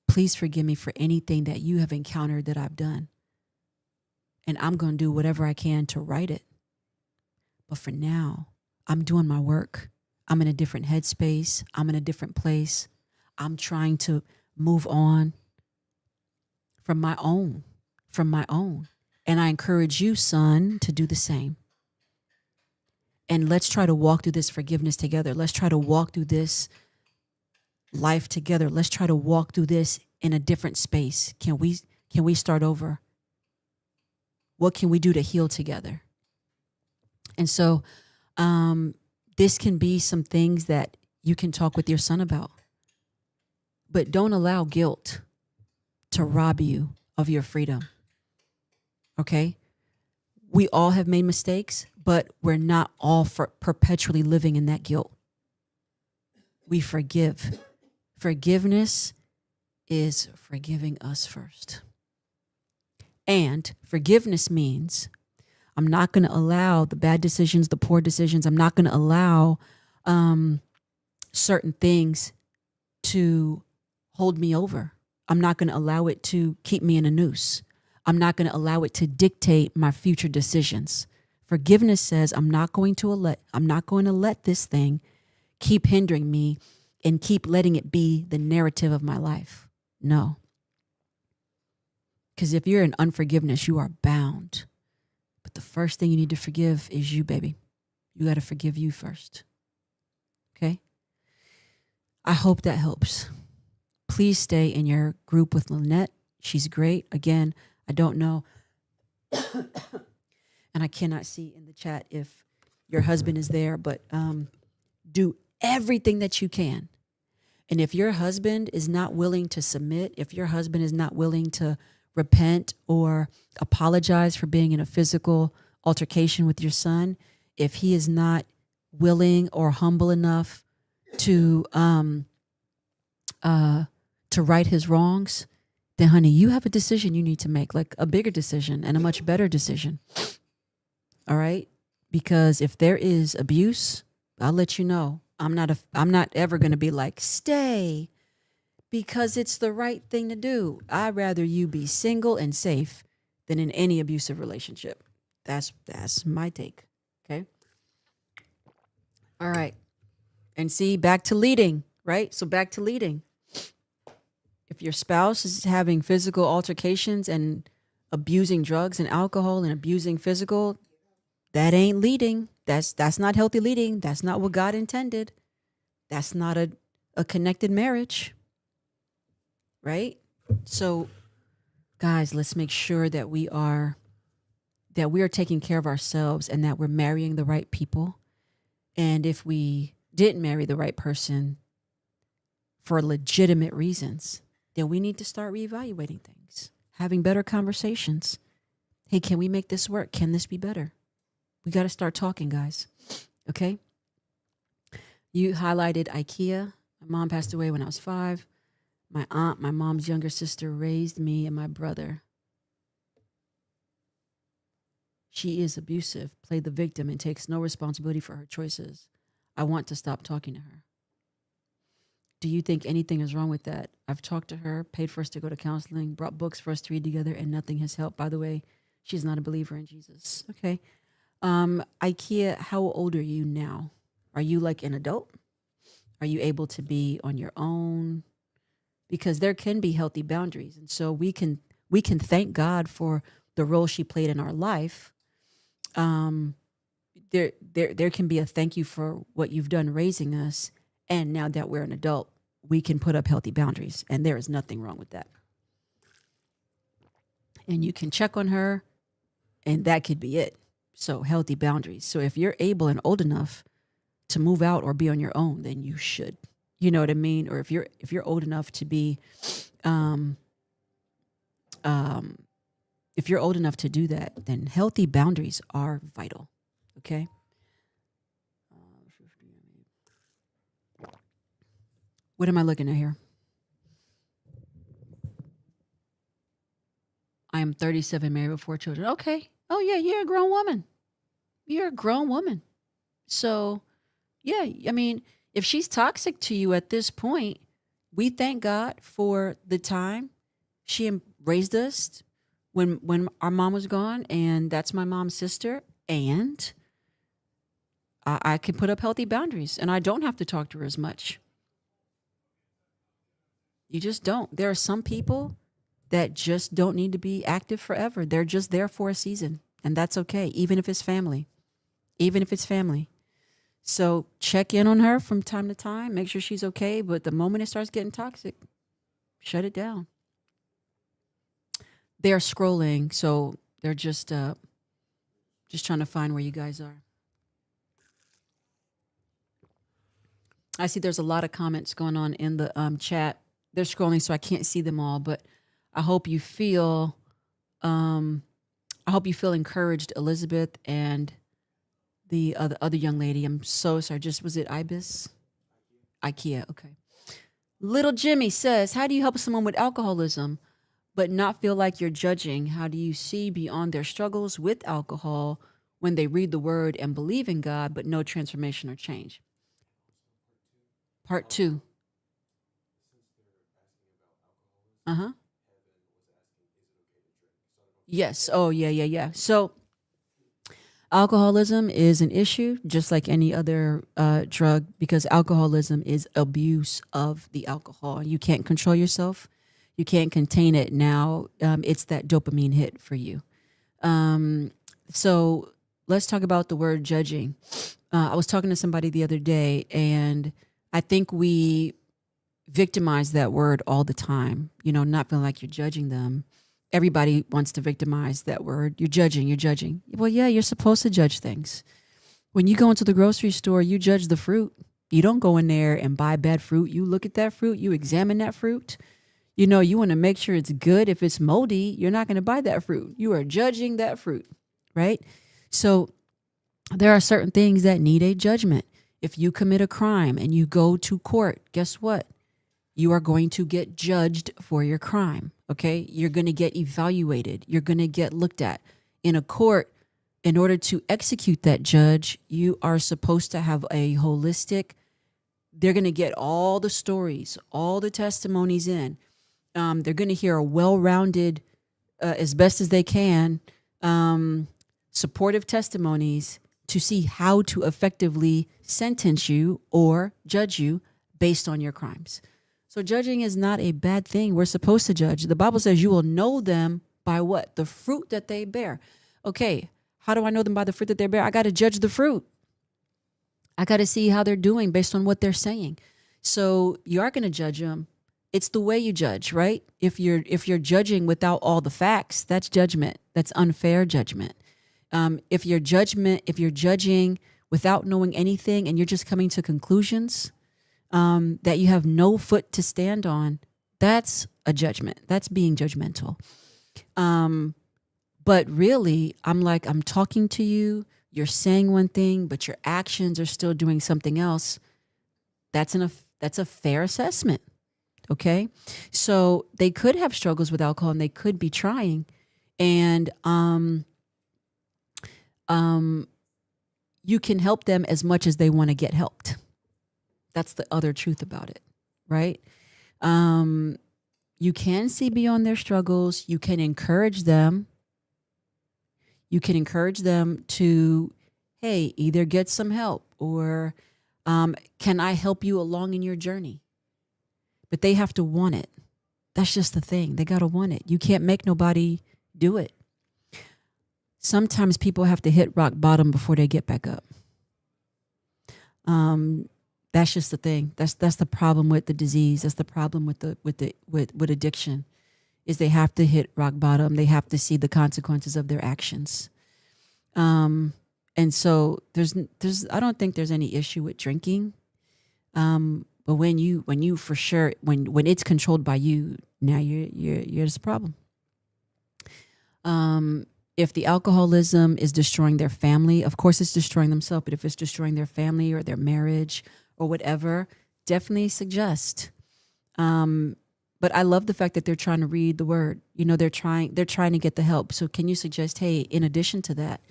Please forgive me for anything that you have encountered that I've done. And I'm going to do whatever I can to right it. But for now, I'm doing my work. I'm in a different headspace. I'm in a different place. I'm trying to move on from my own. And I encourage you, son, to do the same. And let's try to walk through this forgiveness together. Let's try to walk through this life together. Let's try to walk through this in a different space. Can we start over? What can we do to heal together? And so this can be some things that you can talk with your son about. But don't allow guilt to rob you of your freedom. Okay? We all have made mistakes, but we're not all perpetually living in that guilt. We forgive. Forgiveness is forgiving us first. And forgiveness means I'm not going to allow the bad decisions, the poor decisions. I'm not going to allow certain things to hold me over. I'm not going to allow it to keep me in a noose. I'm not going to allow it to dictate my future decisions. Forgiveness says I'm not going to let this thing keep hindering me and keep letting it be the narrative of my life. No. Because if you're in unforgiveness, you are bound. But the first thing you need to forgive is you, baby. You got to forgive you first. Okay? I hope that helps. Please stay in your group with Lynette. She's great. Again, I don't know. And I cannot see in the chat if your husband is there, but do everything that you can. And if your husband is not willing to submit, if your husband is not willing to repent or apologize for being in a physical altercation with your son, if he is not willing or humble enough to right his wrongs, then honey, you have a decision you need to make, like a bigger decision and a much better decision. All right? Because if there is abuse, I'll let you know. I'm not ever going to be like, stay, because it's the right thing to do. I'd rather you be single and safe than in any abusive relationship. That's my take. Okay? All right. And see, back to leading, right? So back to leading. If your spouse is having physical altercations and abusing drugs and alcohol and abusing physical, that ain't leading. That's not healthy leading. That's not what God intended. That's not a connected marriage, right? So, guys, let's make sure that we are taking care of ourselves and that we're marrying the right people. And if we didn't marry the right person for legitimate reasons, then we need to start reevaluating things, having better conversations. Hey, can we make this work? Can this be better? We got to start talking, guys. Okay? You highlighted IKEA. My mom passed away when I was 5. My aunt, my mom's younger sister, raised me and my brother. She is abusive, played the victim, and takes no responsibility for her choices. I want to stop talking to her. Do you think anything is wrong with that? I've talked to her, paid for us to go to counseling, brought books for us to read together, and nothing has helped. By the way, she's not a believer in Jesus. Okay. IKEA, how old are you now? Are you like an adult? Are you able to be on your own? Because there can be healthy boundaries. And so we can thank God for the role she played in our life. There can be a thank you for what you've done raising us. And now that we're an adult, we can put up healthy boundaries. And there is nothing wrong with that. And you can check on her, and that could be it. So healthy boundaries. So if you're able and old enough to move out or be on your own, then you should. You know what I mean? Or if you're old enough to be, if you're old enough to do that, then healthy boundaries are vital. Okay. What am I looking at here? I am 37, married with 4 children. Okay. Oh yeah, you're a grown woman. You're a grown woman. So, yeah, I mean, if she's toxic to you at this point, we thank God for the time she raised us when our mom was gone, and that's my mom's sister, and I can put up healthy boundaries, and I don't have to talk to her as much. You just don't. There are some people that just don't need to be active forever. They're just there for a season, and that's okay, even if it's family. Even if it's family. So check in on her from time to time, make sure she's okay, but the moment it starts getting toxic, shut it down. They're scrolling, so they're just trying to find where you guys are. I see there's a lot of comments going on in the chat. They're scrolling, so I can't see them all, but I hope you feel encouraged, Elizabeth, and the other young lady. I'm so sorry. Was it Ibis? IKEA. Okay. Little Jimmy says, how do you help someone with alcoholism but not feel like you're judging? How do you see beyond their struggles with alcohol when they read the word and believe in God, but no transformation or change? Part 2. Uh-huh. Yes. Oh, yeah. So alcoholism is an issue just like any other drug, because alcoholism is abuse of the alcohol. You can't control yourself. You can't contain it. Now it's that dopamine hit for you. So let's talk about the word judging. I was talking to somebody the other day, and I think we victimize that word all the time, not feeling like you're judging them. Everybody wants to victimize that word. You're judging. Well, yeah, you're supposed to judge things. When you go into the grocery store, you judge the fruit. You don't go in there and buy bad fruit. You look at that fruit. You examine that fruit. You want to make sure it's good. If it's moldy, you're not going to buy that fruit. You are judging that fruit, right? So there are certain things that need a judgment. If you commit a crime and you go to court, guess what? You are going to get judged for your crime, okay? You're going to get evaluated. You're going to get looked at. In a court, in order to execute that judge, you are supposed to have a holistic, they're going to get all the stories, all the testimonies in. They're going to hear a well-rounded, as best as they can, supportive testimonies to see how to effectively sentence you or judge you based on your crimes. So judging is not a bad thing. We're supposed to judge. The Bible says you will know them by what? The fruit that they bear. Okay, how do I know them by the fruit that they bear? I got to judge the fruit. I got to see how they're doing based on what they're saying. So you are going to judge them. It's the way you judge, right? If you're judging without all the facts, that's judgment. That's unfair judgment. If you're judging without knowing anything and you're just coming to conclusions that you have no foot to stand on, that's a judgment. That's being judgmental. But really, I'm talking to you. You're saying one thing, but your actions are still doing something else. That's a fair assessment. Okay. So they could have struggles with alcohol and they could be trying. And you can help them as much as they want to get helped. That's the other truth about it, right? You can see beyond their struggles. You can encourage them. You can encourage them to, hey, either get some help or can I help you along in your journey? But they have to want it. That's just the thing. They got to want it. You can't make nobody do it. Sometimes people have to hit rock bottom before they get back up. That's just the thing. That's the problem with the disease. That's the problem with addiction, is they have to hit rock bottom. They have to see the consequences of their actions. And so I don't think there's any issue with drinking. But when you for sure, when it's controlled by you, now you're just a problem. If the alcoholism is destroying their family, of course it's destroying themselves, but if it's destroying their family or their marriage or whatever, definitely suggest. But I love the fact that they're trying to read the word. You know, they're trying to get the help. So can you suggest, hey, in addition to that,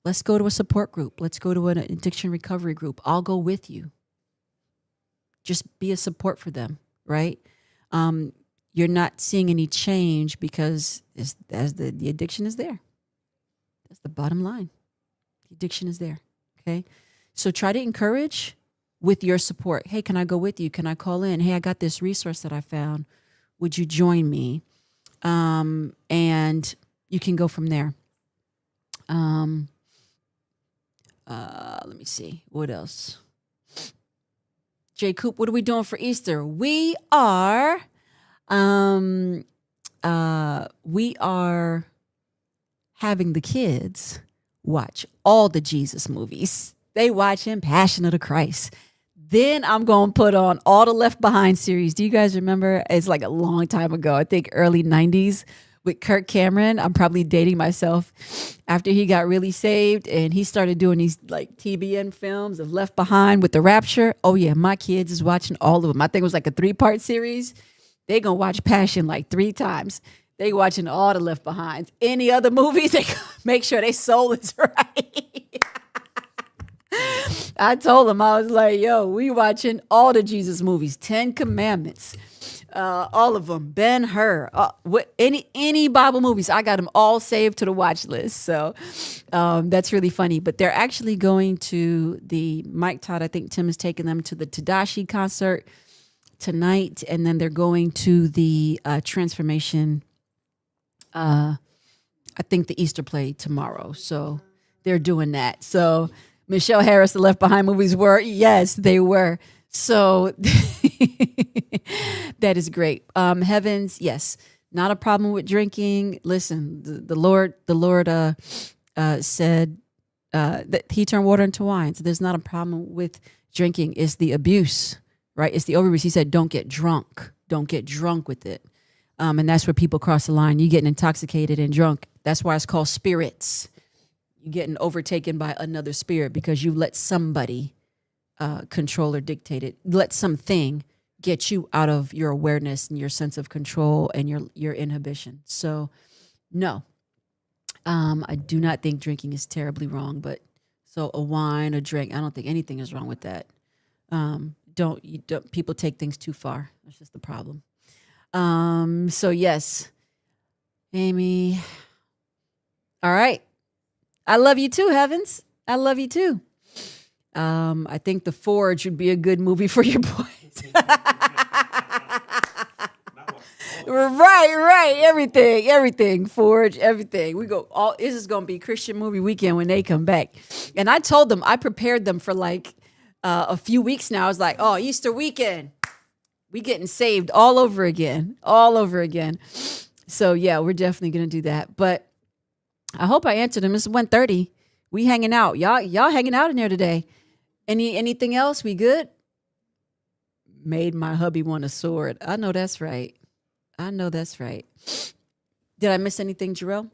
let's go to a support group. Let's go to an addiction recovery group. I'll go with you. Just be a support for them, right? You're not seeing any change because the addiction is there. That's the bottom line. The addiction is there, okay? So try to encourage with your support. Hey, can I go with you? Can I call in? Hey, I got this resource that I found. Would you join me? And you can go from there. Let me see. What else? Jay Coop, what are we doing for Easter? We are having the kids watch all the Jesus movies. They watching Passion of the Christ. Then I'm going to put on all the Left Behind series. Do you guys remember? It's like a long time ago. I think early 90s with Kirk Cameron. I'm probably dating myself after he got really saved and he started doing these like TBN films of Left Behind with the Rapture. Oh yeah, my kids is watching all of them. I think it was like a 3-part series. They gonna watch Passion like 3 times. They watching all the Left Behinds. Any other movies, they make sure their soul is right. I told them, I was like, yo, we watching all the Jesus movies, 10 Commandments. All of them, Ben-Hur, any Bible movies, I got them all saved to the watch list. So that's really funny. But they're actually going to the Mike Todd. I think Tim is taking them to the Tadashi concert tonight, and then they're going to the Transformation. I think the Easter play tomorrow. So they're doing that. So Michelle Harris, the Left Behind movies were, yes, they were. So that is great. Heavens, yes, not a problem with drinking. Listen, the Lord said that He turned water into wine. So there's not a problem with drinking. It's the abuse, right? It's the overuse. He said, don't get drunk. Don't get drunk with it. And that's where people cross the line. You're getting intoxicated and drunk. That's why it's called spirits. You're getting overtaken by another spirit because you let somebody control or dictate it. Let something get you out of your awareness and your sense of control and your inhibition. So, no, I do not think drinking is terribly wrong. But so a wine, a drink, I don't think anything is wrong with that. Don't people take things too far? That's just the problem. So yes, Amy. All right. I love you too, Heavens. I love you too. I think The Forge would be a good movie for your boys. Right. Everything. Forge, everything. We go all this is gonna be Christian movie weekend when they come back. And I told them, I prepared them for like a few weeks now. I was like, oh, Easter weekend. We getting saved all over again. So yeah, we're definitely gonna do that. But I hope I answered them. It's 1:30. We hanging out. Y'all hanging out in there today. Anything else? We good? Made my hubby want a sword. I know that's right. Did I miss anything, Jarrell?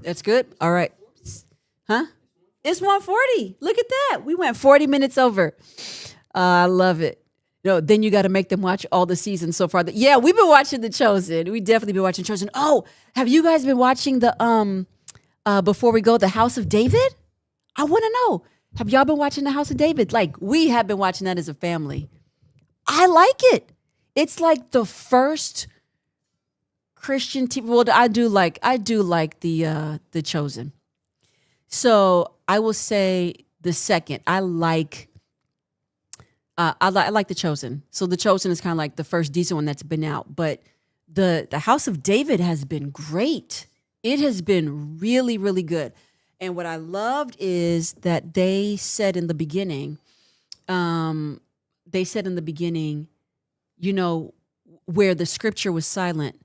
That's good. All right. Huh? It's 1:40. Look at that. We went 40 minutes over. I love it. No, then you got to make them watch all the seasons so far. Yeah, we've been watching The Chosen. We definitely been watching Chosen. Oh, have you guys been watching the before we go, The House of David? I want to know. Have y'all been watching The House of David? Like, we have been watching that as a family. I like it. It's like the first Christian TV. Well, I do like the Chosen. So I will say the second. I like The Chosen. So The Chosen is kind of like the first decent one that's been out. But the House of David has been great. It has been really, really good. And what I loved is that they said in the beginning, you know, where the scripture was silent,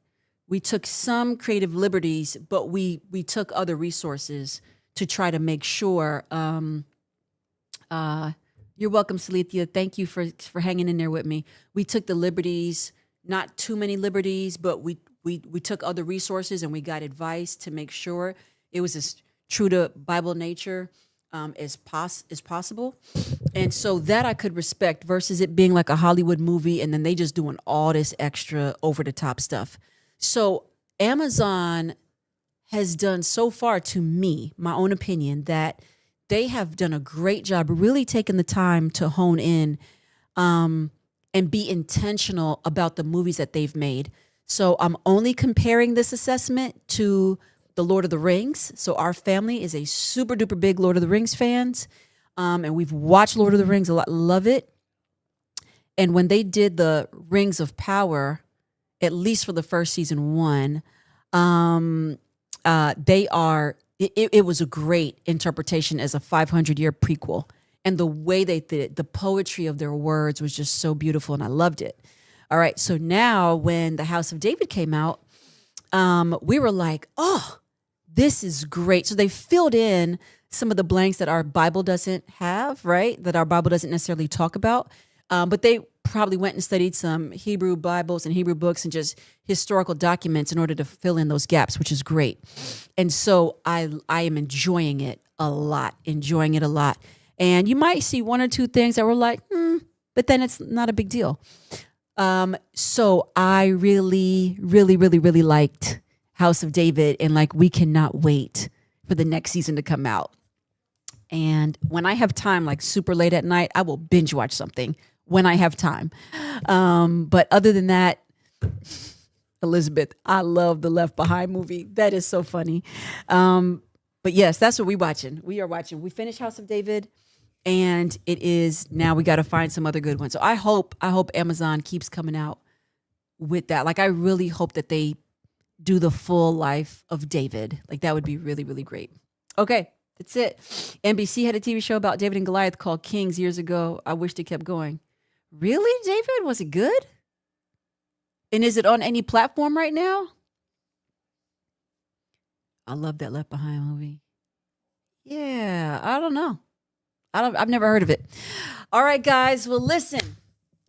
we took some creative liberties, but we took other resources to try to make sure. You're welcome, Salithia. Thank you for hanging in there with me. We took the liberties, not too many liberties, but we took other resources and we got advice to make sure it was as true to Bible nature as possible. And so that I could respect versus it being like a Hollywood movie and then they just doing all this extra over the top stuff. So Amazon has done so far, to me, my own opinion, that they have done a great job really taking the time to hone in and be intentional about the movies that they've made. So I'm only comparing this assessment to The Lord of the Rings. So our family is a super duper big Lord of the Rings fans. And we've watched Lord of the Rings a lot, love it. And when they did the Rings of Power, at least for the first season 1, it was a great interpretation as a 500-year prequel. And the way they did it, the poetry of their words was just so beautiful and I loved it. All right, so now when The House of David came out, we were like, oh, this is great. So they filled in some of the blanks that our Bible doesn't have, right? That our Bible doesn't necessarily talk about. But they probably went and studied some Hebrew Bibles and Hebrew books and just historical documents in order to fill in those gaps, which is great. And so I am enjoying it a lot. And you might see one or two things that were like, but then it's not a big deal. So I really, really, really, really liked House of David, and like we cannot wait for the next season to come out. And when I have time, like super late at night, I will binge watch something when I have time. But other than that, Elizabeth, I love the Left Behind movie. That is so funny. But yes, that's what we are watching. We finished House of David, and it is now we got to find some other good ones. So I hope Amazon keeps coming out with that. Like I really hope that they do the full life of David. Like that would be really, really great. Okay, that's it. NBC had a TV show about David and Goliath called Kings years ago. I wished it kept going. Really, David? Was it good? And is it on any platform right now? I love that Left Behind movie. Yeah, I don't know. I've never heard of it. All right, guys. Well, listen,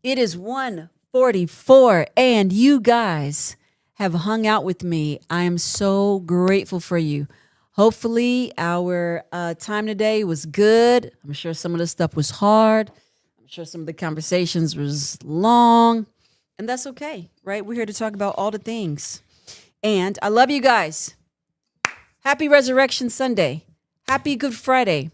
it is 1:44 and you guys have hung out with me. I am so grateful for you. Hopefully our time today was good. I'm sure some of the stuff was hard. I'm sure some of the conversations was long, and that's okay, right? We're here to talk about all the things. And I love you guys. Happy Resurrection Sunday. Happy Good Friday.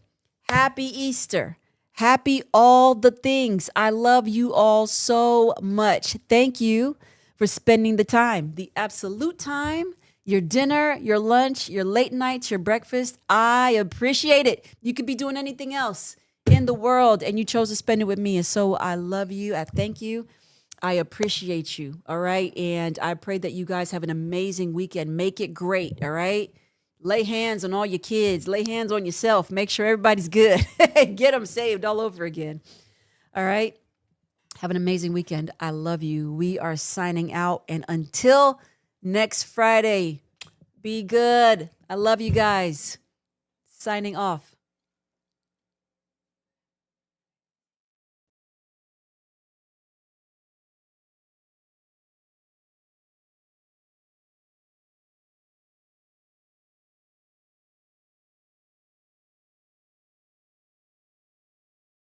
Happy Easter. Happy all the things. I love you all so much. Thank you for spending the time, the absolute time, your dinner, your lunch, your late nights, your breakfast. I appreciate it. You could be doing anything else in the world and you chose to spend it with me. And so I love you. I thank you. I appreciate you. All right. And I pray that you guys have an amazing weekend. Make it great. All right. Lay hands on all your kids. Lay hands on yourself. Make sure everybody's good. Get them saved all over again. All right. Have an amazing weekend. I love you. We are signing out. And until next Friday, be good. I love you guys. Signing off.